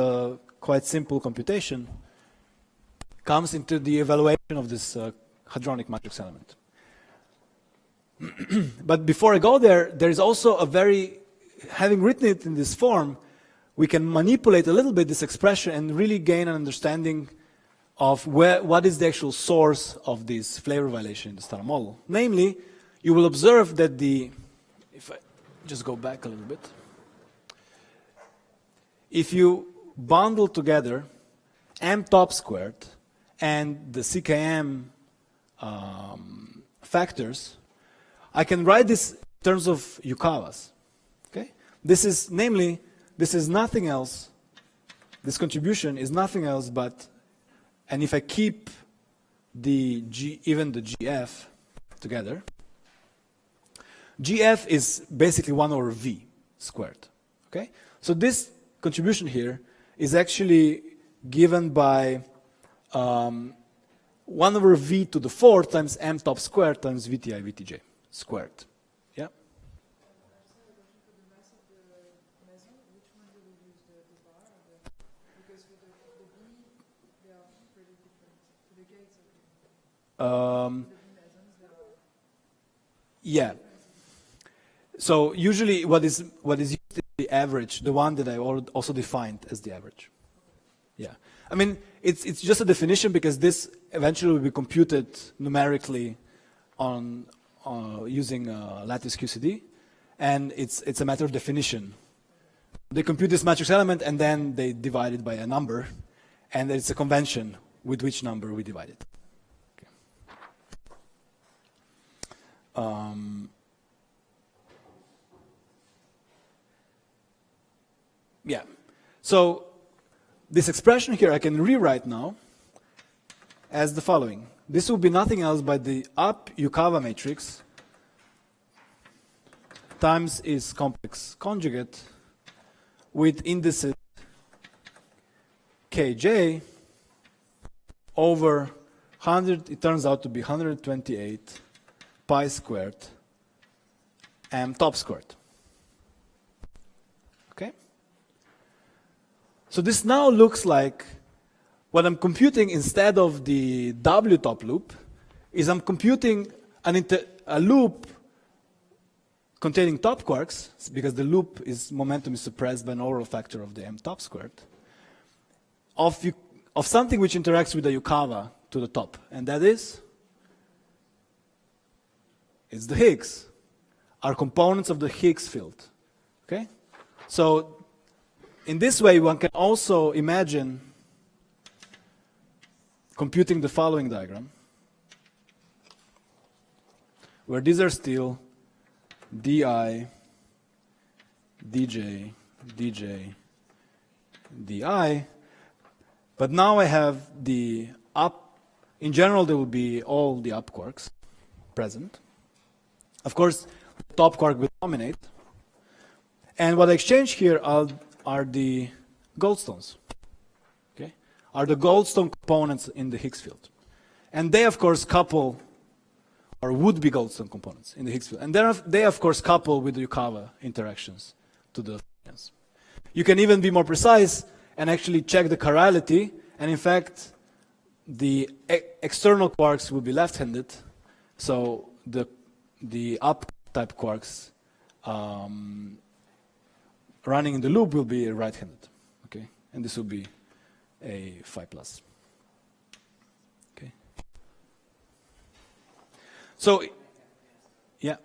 quite simple computation comes into the evaluation of this hadronic matrix element. But before I go there, there is also a very, having written it in this form, we can manipulate a little bit this expression and really gain an understanding of what is the actual source of this Flavour violation in the Stata model. Namely, you will observe that if I just go back a little bit, if you bundle together m top squared and the CKM factors, I can write this in terms of Yukawas. Okay? This is nothing else, this contribution is nothing else but, and if I keep even the GF together, GF is basically 1 over V squared. Okay? So this contribution here is actually given by 1 over V to the 4th times m top squared times VTI VTJ squared. Yeah? Yeah. So usually what is used is the average, the one that I also defined as the average. Yeah. I mean, it's just a definition because this eventually will be computed numerically on using lattice QCD, and it's a matter of definition. They compute this matrix element and then they divide it by a number, and it's a convention with which number we divide it. Yeah. So this expression here I can rewrite now as the following. This will be nothing else but the up Yukawa matrix times its complex conjugate with indices kj over 100, it turns out to be 128 pi squared m top squared. Okay? So this now looks like what I'm computing instead of the W top loop is I'm computing a loop containing top quarks, because the loop is momentum is suppressed by an overall factor of the m top squared, of something which interacts with the Yukawa to the top, and that is, it's the Higgs, are components of the Higgs field. Okay? So in this way, one can also imagine computing the following diagram, where these are still di, dj, dj, di, but now I have the up. In general, there will be all the up quarks present. Of course, the top quark will dominate. And what I exchange here are the Goldstones. Okay? Are the Goldstone components in the Higgs field. And they, of course, couple, or would be Goldstone components in the Higgs field. And they, of course, couple with the Yukawa interactions to the photons. You can even be more precise and actually check the chirality. And in fact, the external quarks will be left-handed. So the up-type quarks running in the loop will be right-handed. Okay? And this will be a phi plus. Okay? So, yeah.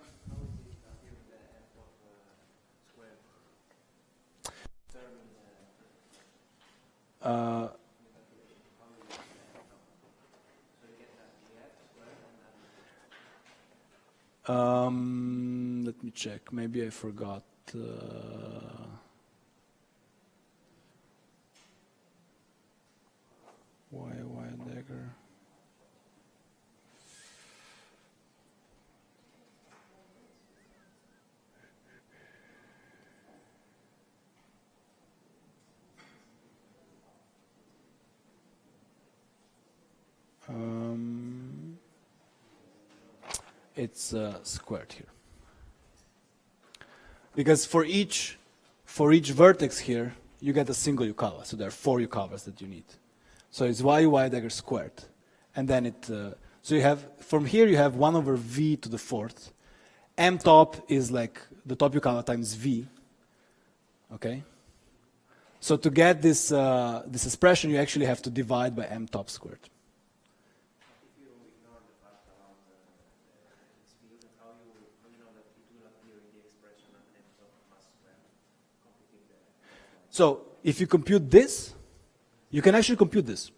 Let me check. Maybe I forgot. Why dagger? It's squared here, because for each vertex here you get a single Yukawa, so there are 4 Yukawas that you need. So it's y dagger squared, and then it so you have from here you have 1 over v to the 4th. M top is like the top Yukawa times v. Okay. So to get this this expression, you actually have to divide by m top squared. So if you compute this, you can actually compute this.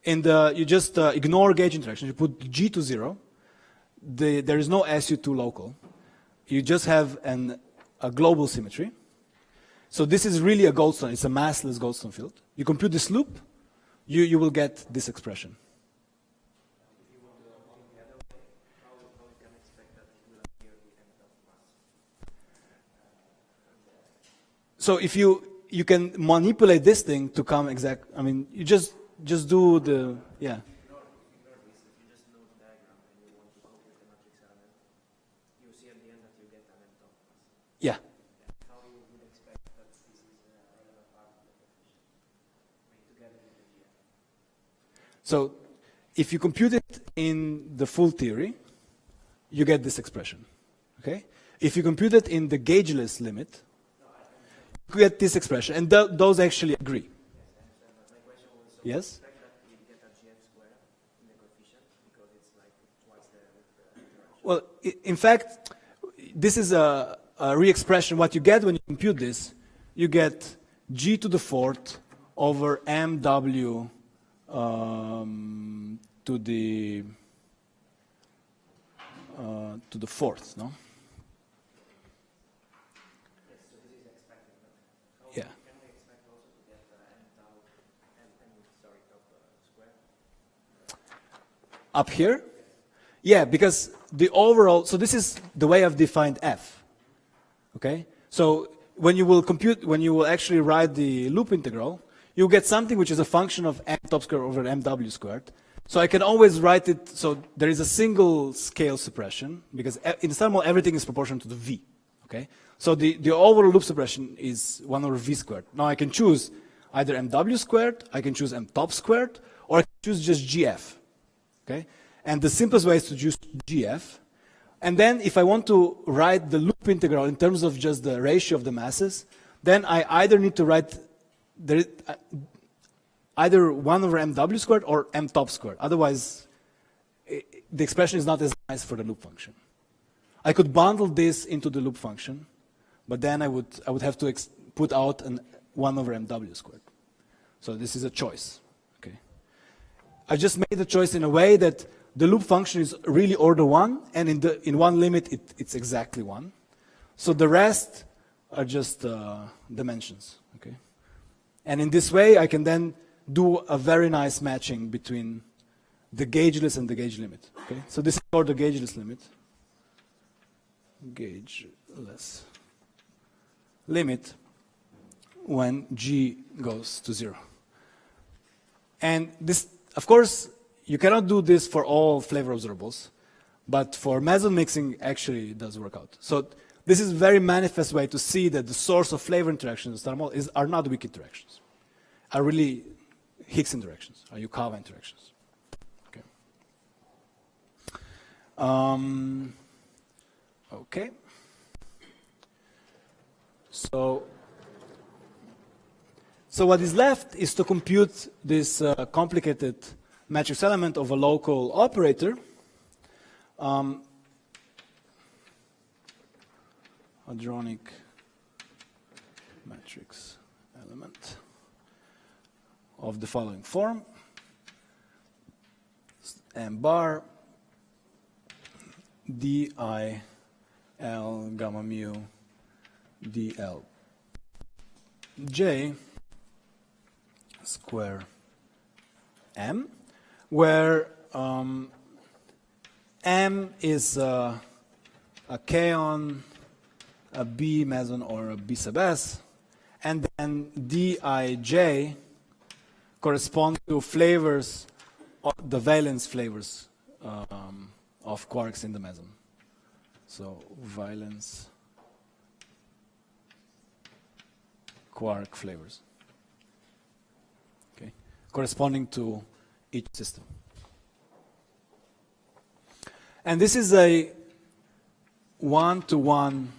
You just ignore gauge interaction. You put G to 0. There is no SU2 local. You just have a global symmetry. So this is really a Goldstone. It's a massless Goldstone field. You compute this loop, you will get this expression. So if you can manipulate this thing to come exact. I mean, you just do the yeah. Ignore this. If you just know the diagram and you want to compute the matrix element, you see at the end that you get an m top mass. Yeah. How you would expect that this is a relevant part of the coefficient? I mean, together with the GF. So if you compute it in the full theory, you get this expression. Okay. If you compute it in the gaugeless limit, you get this expression, and those actually agree. Yes? Well, in fact, this is a re-expression. What you get when you compute this, you get g to the 4th over mw to the 4th, no? Yeah. Can we expect also to get m tau top square? Up here? Yeah, because the overall, so this is the way I've defined f. Okay? So when you will actually write the loop integral, you get something which is a function of m top square over mw squared. So I can always write it, so there is a single scale suppression, because in thermal everything is proportional to the v. Okay? So the overall loop suppression is 1 over v squared. Now I can choose either mw squared, I can choose m top squared, or I can choose just gf. Okay? And the simplest way is to choose gf. And then if I want to write the loop integral in terms of just the ratio of the masses, then I either need to write either 1 over mw squared or m top squared. Otherwise, the expression is not as nice for the loop function. I could bundle this into the loop function, but then I would have to put out an 1 over mw squared. So this is a choice. Okay. I just made the choice in a way that the loop function is really order 1, and in one limit it's exactly 1. So the rest are just dimensions. Okay. And in this way I can then do a very nice matching between the gaugeless and the gauge limit. Okay. So this is called the gaugeless limit. Gaugeless limit when g goes to 0. And this, of course, you cannot do this for all flavor observables, but for meson mixing actually it does work out. So this is a very manifest way to see that the source of flavor interactions in thermal are not weak interactions, are really Higgs interactions, are Yukawa interactions. Okay. Okay. So what is left is to compute this complicated matrix element of a local operator. Hadronic matrix element of the following form: m bar d I L gamma mu d L j square m, where m is a kaon, a B meson, or a B sub s, and then dij correspond to flavors, the valence flavors of quarks in the meson. So valence quark flavors, okay, corresponding to each system. And this is a one-to-one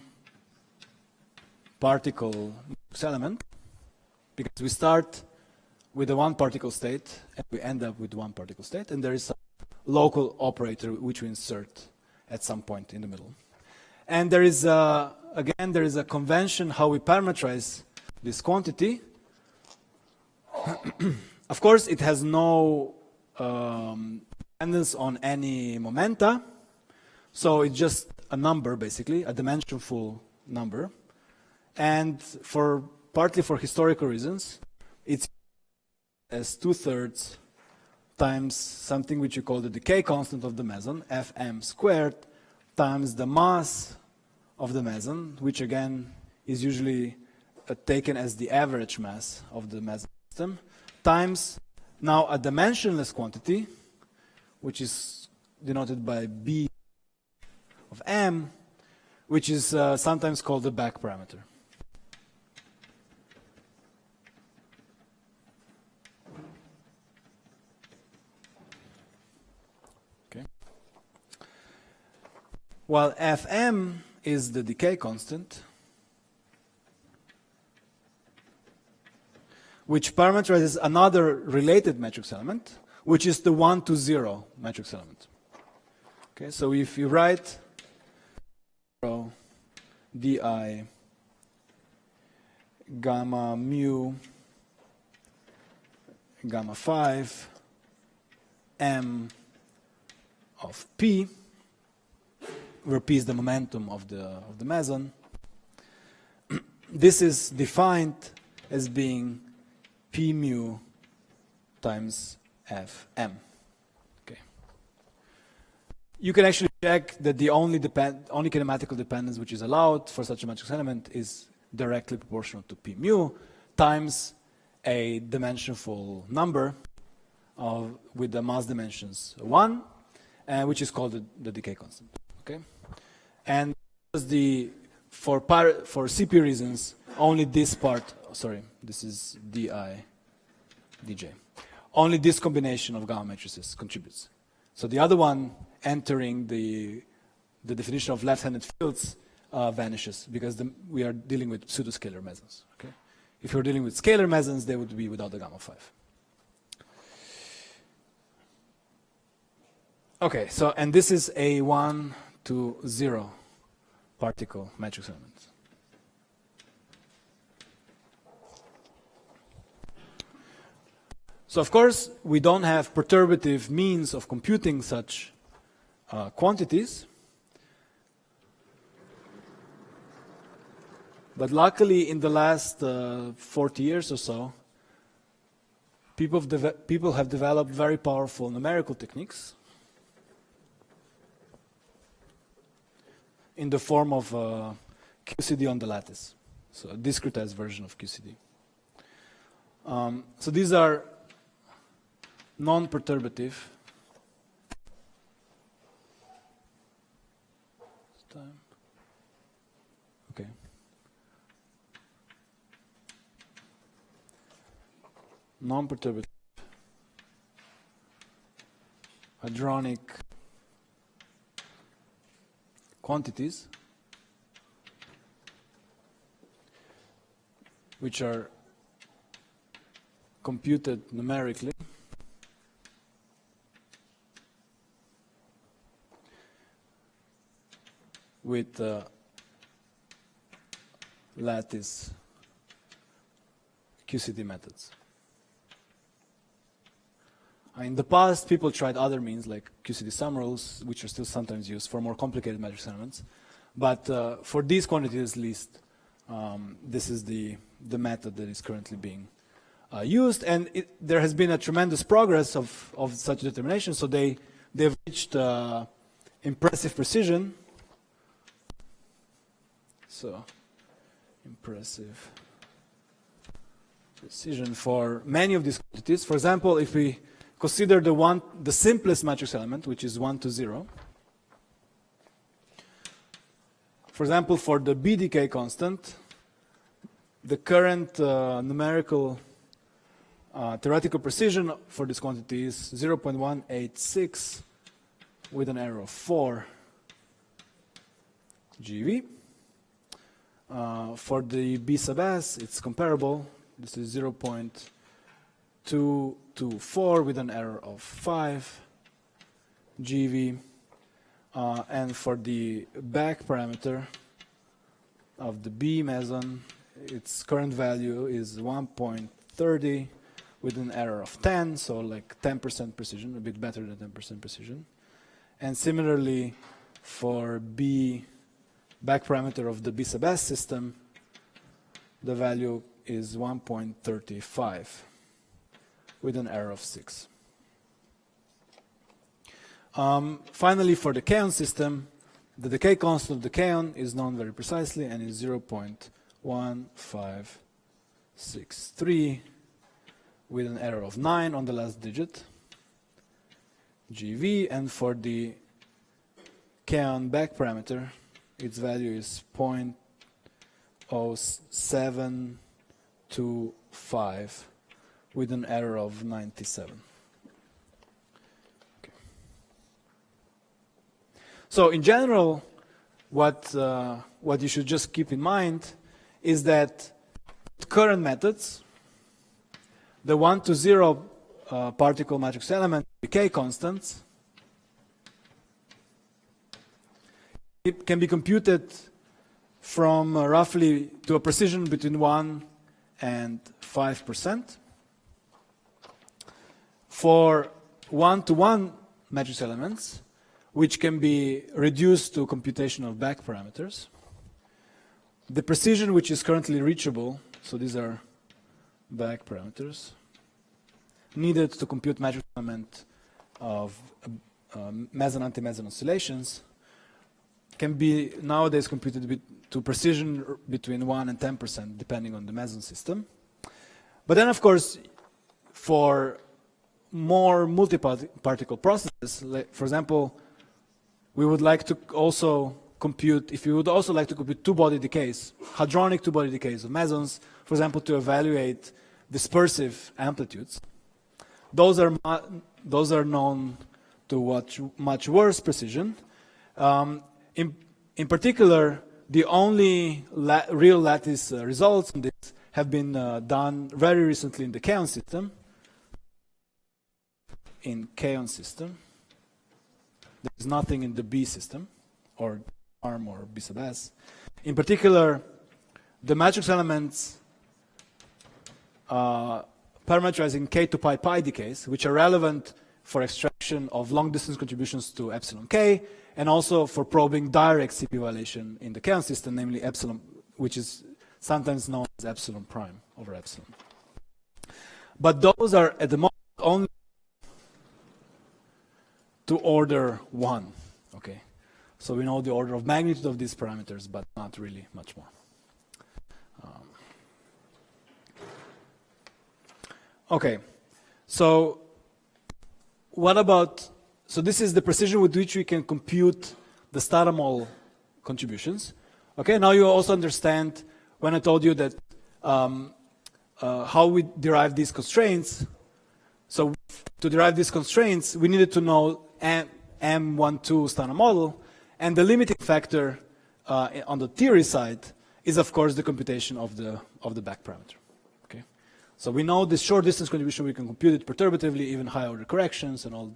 particle element, because we start with a one particle state and we end up with one particle state, and there is a local operator which we insert at some point in the middle. And there is again there is a convention how we parameterize this quantity. Of course, it has no dependence on any momenta, so it's just a number, basically a dimensionful number. And partly for historical reasons, it's as 2/3 times something which you call the decay constant of the meson, Fm squared, times the mass of the meson, which again is usually taken as the average mass of the meson system, times now a dimensionless quantity, which is denoted by B of m, which is sometimes called the back parameter. While Fm is the decay constant, which parameterizes another related matrix element, which is the 1 to 0 matrix element. Okay, so if you write di gamma mu gamma 5 m of p, where p is the momentum of the meson, this is defined as being p mu times Fm. Okay. you can actually check that the only kinematical dependence which is allowed for such a matrix element is directly proportional to p mu times a dimensionful number with the mass dimensions 1, which is called the decay constant. Okay, and for CP reasons, only this part. Sorry, this is di dj. Only this combination of gamma matrices contributes. So the other one entering the definition of left-handed fields vanishes because we are dealing with pseudoscalar mesons. Okay, if you're dealing with scalar mesons, they would be without the gamma 5. Okay, so and this is a 1 to 0 particle matrix element. So of course, we don't have perturbative means of computing such quantities. But luckily, in the last 40 years or so, people have developed very powerful numerical techniques in the form of QCD on the lattice, so a discretized version of QCD. So these are non-perturbative. Okay. Non-perturbative hadronic quantities which are computed numerically with lattice QCD methods. In the past, people tried other means like QCD sum rules, which are still sometimes used for more complicated matrix elements. But for these quantities, at least, this is the method that is currently being used. And there has been a tremendous progress of such determination. So they've reached impressive precision. So impressive precision for many of these quantities. For example, if we consider the simplest matrix element, which is 1 to 0. For example, for the B decay constant, the current numerical theoretical precision for this quantity is 0.186 with an error of 4 GeV. For the B sub S, it's comparable. This is 0.224 with an error of 5 GeV. And for the back parameter of the B meson, its current value is 1.30 with an error of 10, so like 10% precision, a bit better than 10% precision. And similarly, for B back parameter of the B sub S system, the value is 1.35 with an error of 6. Finally, for the kaon system, the decay constant of the kaon is known very precisely and is 0.1563 with an error of 9 on the last digit, GeV. And for the kaon back parameter, its value is 0.0725 with an error of 97. Okay. So in general, what you should just keep in mind is that current methods, the 1 to 0 particle matrix element decay constants, it can be computed from roughly to a precision between 1 and 5%. For 1-to-1 matrix elements, which can be reduced to computational back parameters, the precision which is currently reachable, so these are back parameters, needed to compute matrix element of meson anti-meson oscillations can be nowadays computed to precision between 1 and 10%, depending on the meson system. But then, of course, for more multi-particle processes, like, for example, we would like to also compute, if you would also like to compute two-body decays, hadronic two-body decays of mesons, for example, to evaluate dispersive amplitudes. Those are known to much worse precision. In particular, the only real lattice results on this have been done very recently in the kaon system. In kaon system, there is nothing in the B system, or ARM or B sub S. In particular, the matrix elements parameterizing K to pi pi decays, which are relevant for extraction of long distance contributions to epsilon K, and also for probing direct CP violation in the kaon system, namely epsilon, which is sometimes known as epsilon prime over epsilon. But those are at the moment only to order 1, okay? So we know the order of magnitude of these parameters, but not really much more. Okay, so what about, so this is the precision with which we can compute the statamol contributions. Okay, now you also understand when I told you that how we derive these constraints. So to derive these constraints, we needed to know M12 standard model, and the limiting factor on the theory side is, of course, the computation of the back parameter. Okay, so we know this short distance contribution, we can compute it perturbatively, even high order corrections and all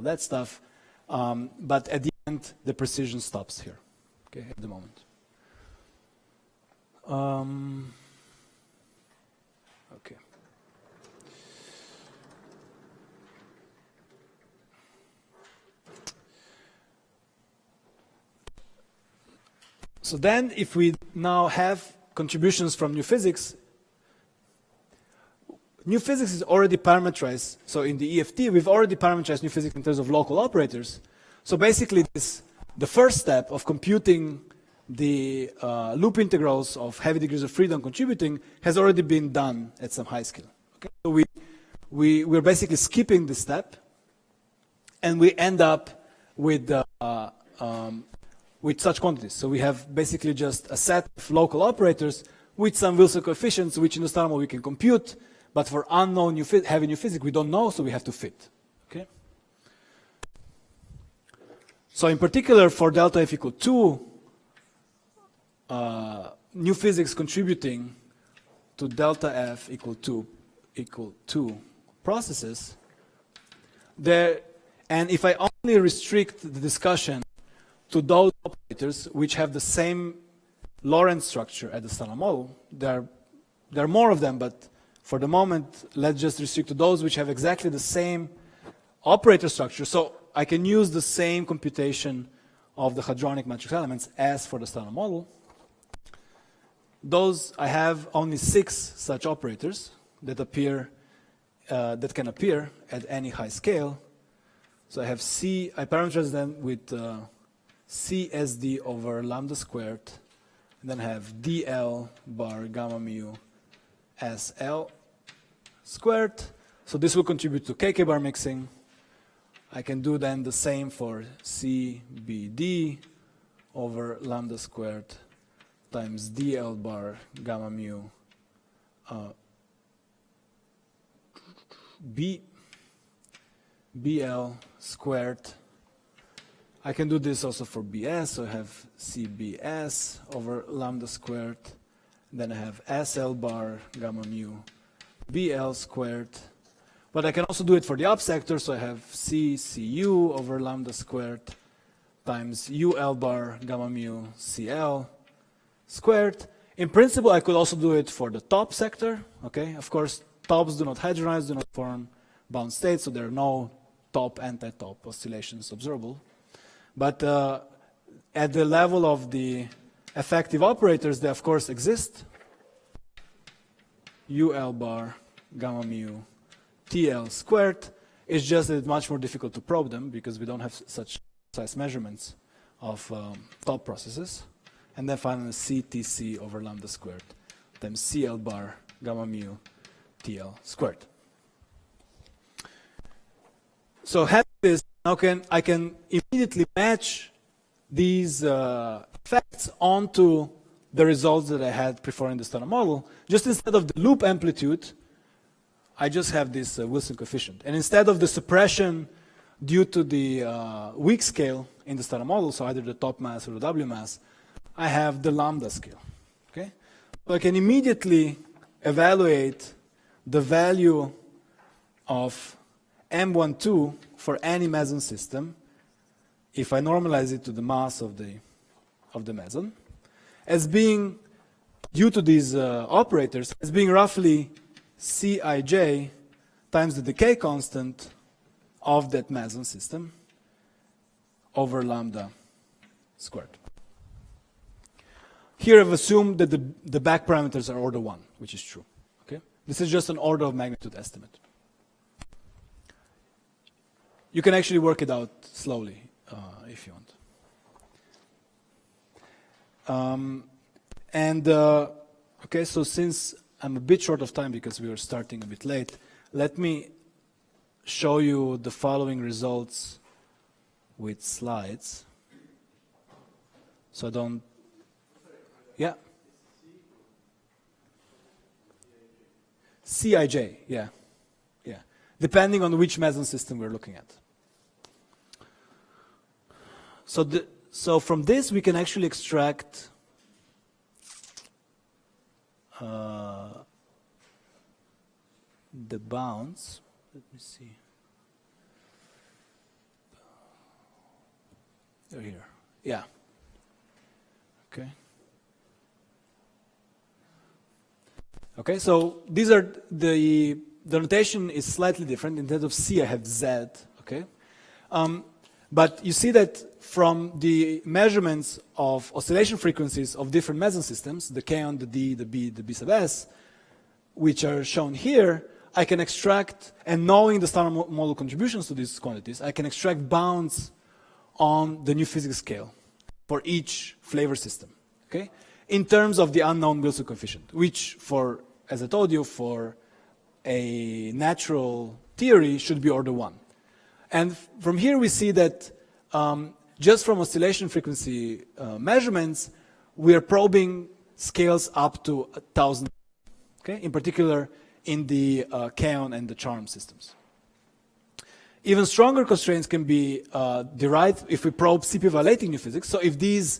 that stuff. But at the end, the precision stops here. Okay, at the moment. Okay. So then, if we now have contributions from new physics is already parameterized. So in the EFT, we've already parameterized new physics in terms of local operators. So basically, the first step of computing the loop integrals of heavy degrees of freedom contributing has already been done at some high scale. Okay? So we're basically skipping this step, and we end up with such quantities. So we have basically just a set of local operators with some Wilson coefficients, which in the standard model we can compute, but for unknown heavy new physics we don't know, so we have to fit. Okay. So in particular, for delta F equal 2, new physics contributing to delta F equal 2 processes, and if I only restrict the discussion to those operators which have the same Lorentz structure at the standard model, there are more of them, but for the moment, let's just restrict to those which have exactly the same operator structure. So I can use the same computation of the hadronic matrix elements as for the standard model. Those, I have only 6 such operators that can appear at any high scale. So I have I parameterize them with CSD over lambda squared, and then I have DL bar gamma mu SL squared. So this will contribute to KK bar mixing. I can do then the same for CBD over lambda squared times DL bar gamma mu BL squared. I can do this also for BS, so I have CBS over lambda squared. Then I have SL bar gamma mu BL squared. But I can also do it for the up sector, so I have CCU over lambda squared times UL bar gamma mu CL squared. In principle, I could also do it for the top sector. Okay, of course, tops do not hadronize, do not form bound states, so there are no top anti-top oscillations observable. But at the level of the effective operators, they of course exist. UL bar gamma mu TL squared, It's just that it's much more difficult to probe them because we don't have such precise measurements of top processes. And then finally CTC over lambda squared times CL bar gamma mu TL squared. So having this, now I can immediately match these effects onto the results that I had before in the standard model. Just instead of the loop amplitude, I just have this Wilson coefficient. And instead of the suppression due to the weak scale in the standard model, so either the top mass or the W mass, I have the lambda scale. Okay? So I can immediately evaluate the value of M12 for any meson system if I normalize it to the mass of the meson as being, due to these operators, as being roughly Cij times the decay constant of that meson system over lambda squared. Here I've assumed that the back parameters are order 1, which is true. Okay? This is just an order of magnitude estimate. You can actually work it out slowly if you want. Okay, so since I'm a bit short of time because we are starting a bit late, let me show you the following results with slides. So I don't, yeah. Cij, yeah. Yeah. Depending on which meson system we're looking at. So from this we can actually extract the bounds. Let me see. They're here. Yeah. Okay. Okay, so these are the notation is slightly different. Instead of C, I have Z. Okay. But you see that from the measurements of oscillation frequencies of different meson systems, the K-on, the D, the B, the B sub S, which are shown here, I can extract, and knowing the standard model contributions to these quantities, I can extract bounds on the new physics scale for each flavor system, okay? In terms of the unknown Wilson coefficient, which for, as I told you, for a natural theory should be order 1. And from here we see that just from oscillation frequency measurements, we are probing scales up to 1,000, okay? In particular, in the K-on and the charm systems. Even stronger constraints can be derived if we probe CP violating new physics. So if these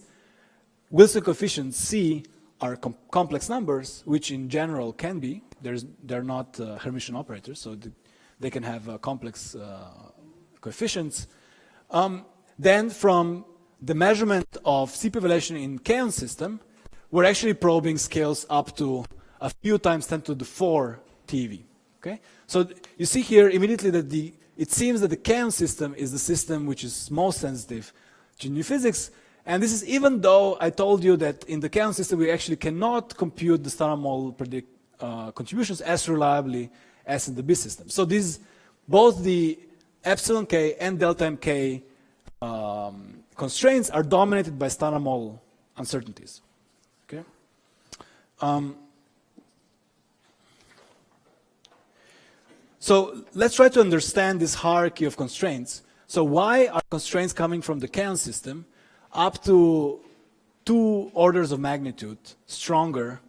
Wilson coefficients C are complex numbers, which in general can be, they're not Hermitian operators, so they can have complex coefficients. Then from the measurement of CP violation in K-on system, we're actually probing scales up to a few times 10 to the 4 TeV. Okay? So you see here immediately that it seems that the K-on system is the system which is most sensitive to new physics. And this is even though I told you that in the K-on system we actually cannot compute the standard model contributions as reliably as in the B system. So these, both the epsilon K and delta MK constraints are dominated by standard model uncertainties. Okay? So let's try to understand this hierarchy of constraints. So why are constraints coming from the K-on system up to 2 orders of magnitude stronger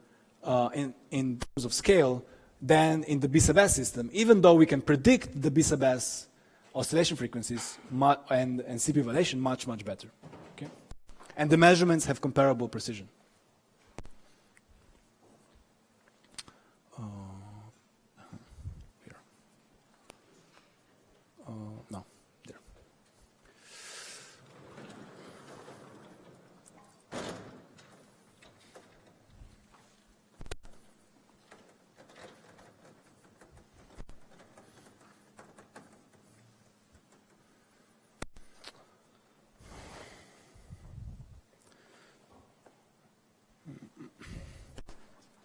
in terms of scale than in the B sub S system, even though we can predict the B sub S oscillation frequencies and CP violation much, much better. Okay? And the measurements have comparable precision. Here. No, there.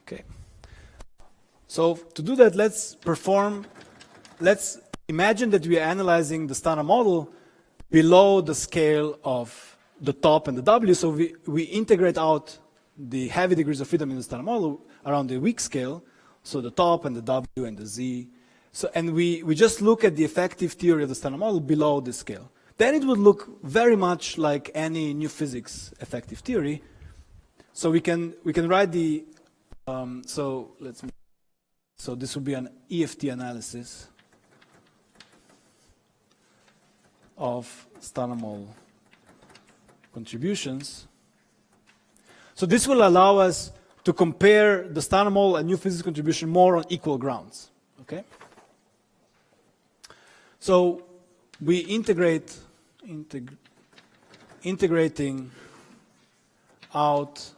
Okay. So to do that, let's imagine that we are analyzing the standard model below the scale of the top and the W, so we integrate out the heavy degrees of freedom in the standard model around the weak scale, so the top and the W and the Z. So, and we just look at the effective theory of the standard model below this scale. Then it would look very much like any new physics effective theory. So we can write the so this would be an EFT analysis of standard model contributions. So this will allow us to compare the standard model and new physics contribution more on equal grounds. Okay. So we integrating out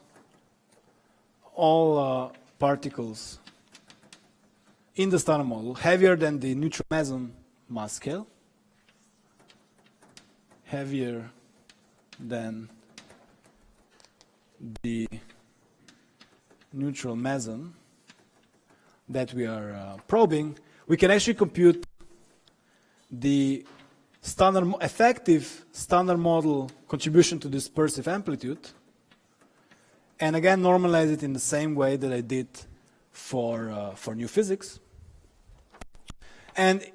all particles in the standard model heavier than the neutral meson mass scale, heavier than the neutral meson that we are probing, we can actually compute the effective standard model contribution to dispersive amplitude, and again normalize it in the same way that I did for new physics. And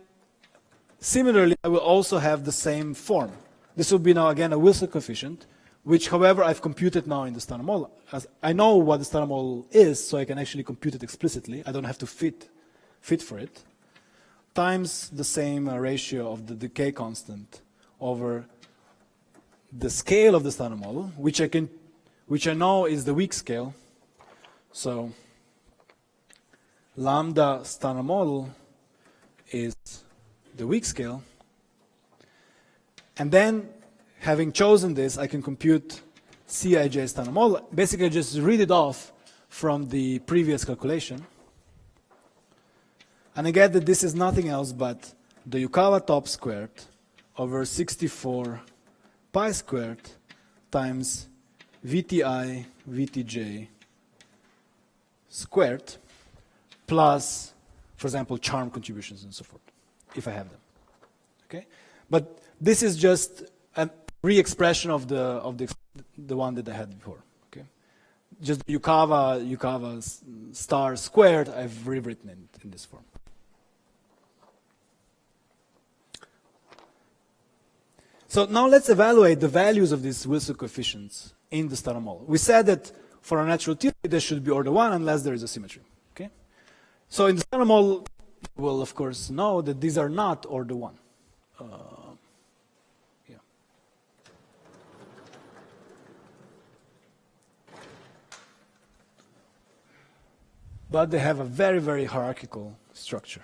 similarly, I will also have the same form. This will be now again a Wilson coefficient, which, however, I've computed now in the standard model. As I know what the standard model is, so I can actually compute it explicitly. I don't have to fit for it, times the same ratio of the decay constant over the scale of the standard model, which I know is the weak scale. So lambda standard model is the weak scale. And then, having chosen this, I can compute Cij standard model. Basically, just read it off from the previous calculation. And I get that this is nothing else but the Yukawa top squared over 64 pi squared times VTI VTJ squared plus, for example, charm contributions and so forth, if I have them. Okay, but this is just a re-expression of the one that I had before. Okay, just Yukawa star squared. I've rewritten it in this form. So now let's evaluate the values of these Wilson coefficients in the standard model. We said that for a natural theory, there should be order 1 unless there is a symmetry. Okay? So in the standard model, you will of course know that these are not order 1. Yeah. But they have a very, very hierarchical structure.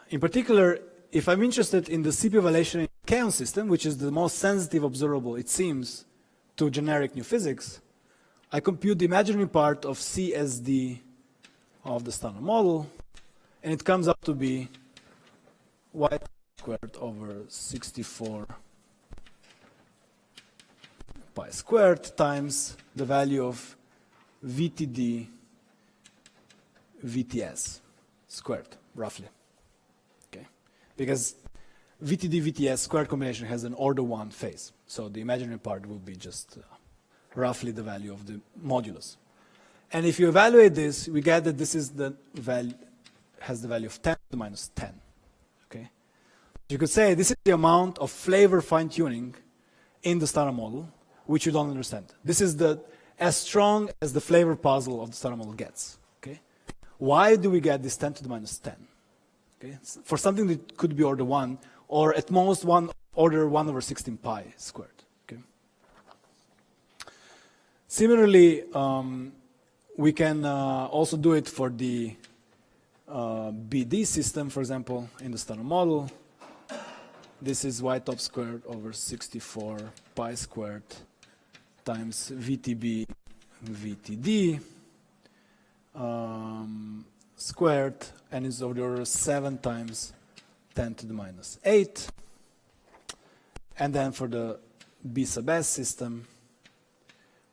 In particular, if I'm interested in the CP evaluation in the kaon system, which is the most sensitive observable, it seems, to generic new physics, I compute the imaginary part of CSD of the standard model, and it comes up to be y squared over 64 pi squared times the value of VTD VTS squared, roughly. Because VTD VTS squared combination has an order 1 phase. So the imaginary part will be just roughly the value of the modulus. And if you evaluate this, we get that this is the value, has the value of 10 to the minus 10. Okay? You could say this is the amount of flavor fine-tuning in the standard model, which you don't understand. This is as strong as the flavor puzzle of the standard model gets. Okay? Why do we get this 10 to the minus 10? Okay. For something that could be order 1, or at most order 1 over 16 pi squared. Okay. Similarly, we can also do it for the BD system, for example, in the standard model. This is y top squared over 64 pi squared times VTB VTD squared, and is of the order 7 times 10 to the minus 8. And then for the B sub S system,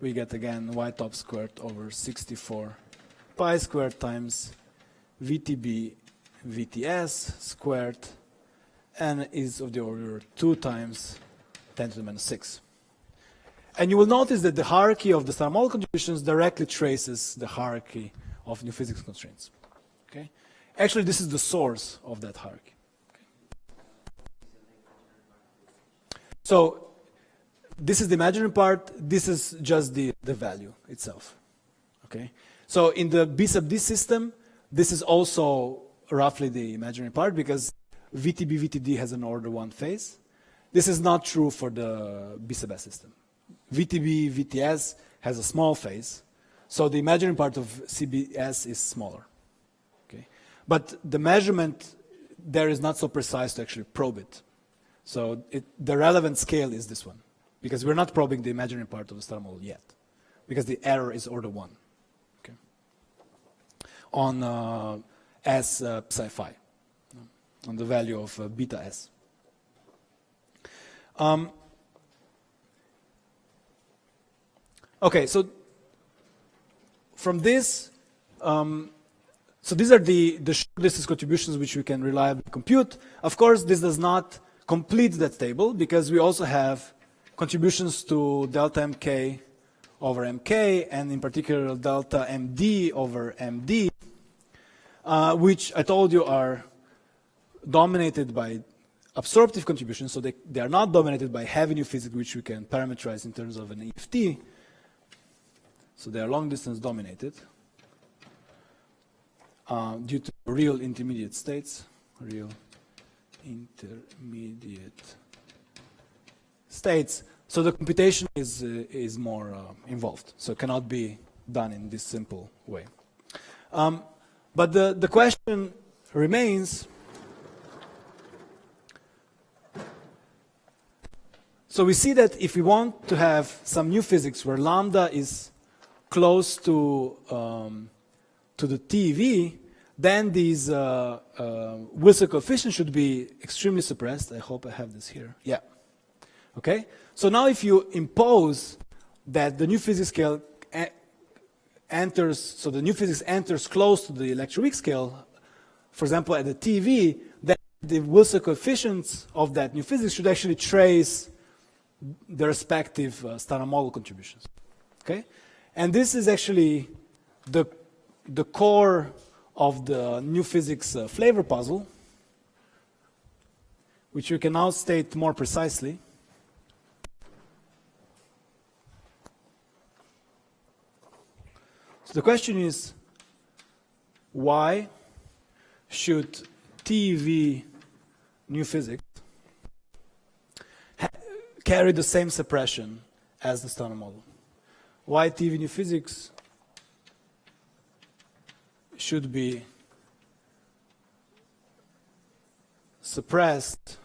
we get again y top squared over 64 pi squared times VTB VTS squared, and is of the order 2 times 10 to the minus 6. And you will notice that the hierarchy of the star model contributions directly traces the hierarchy of new physics constraints. Okay? Actually, this is the source of that hierarchy. Okay? So this is the imaginary part. This is just the value itself. Okay? So in the B sub D system, this is also roughly the imaginary part because VTB VTD has an order 1 phase. This is not true for the B sub S system. VTB VTS has a small phase, so the imaginary part of CBS is smaller. Okay? But the measurement there is not so precise to actually probe it. So the relevant scale is this one, because we're not probing the imaginary part of the star model yet, because the error is order 1. Okay? On S psi phi, on the value of beta S. Okay, so from this, so these are the short distance contributions which we can reliably compute. Of course, this does not complete that table because we also have contributions to delta mk over mk, and in particular delta md over md, which I told you are dominated by absorptive contributions, so they are not dominated by heavy new physics, which we can parameterize in terms of an EFT. So they are long distance dominated due to real intermediate states, So the computation is more involved, so it cannot be done in this simple way. But the question remains, so we see that if we want to have some new physics where lambda is close to the TeV, then these Wilson coefficients should be extremely suppressed. I hope I have this here. Yeah. Okay. So now if you impose that the new physics scale enters, so the new physics enters close to the electroweak scale, for example, at the TeV, then the Wilson coefficients of that new physics should actually trace the respective standard model contributions. Okay. And this is actually the core of the new physics flavor puzzle, which we can now state more precisely. So the question is, why should TeV new physics carry the same suppression as the standard model? Why TeV new physics should be suppressed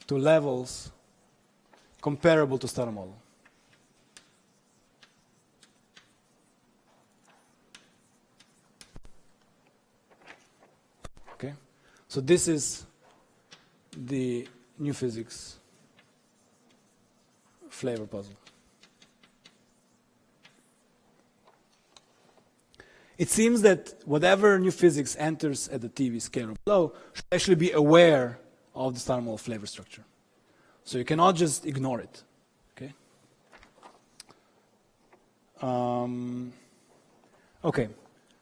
to levels comparable to standard model? Okay, so this is the new physics flavor puzzle. It seems that whatever new physics enters at the TeV scale or below should actually be aware of the standard model flavor structure. So you cannot just ignore it. Okay. Okay.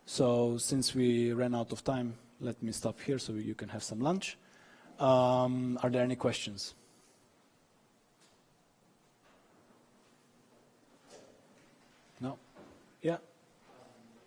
So since we ran out of time, let me stop here so you can have some lunch. Are there any questions? No? Yeah.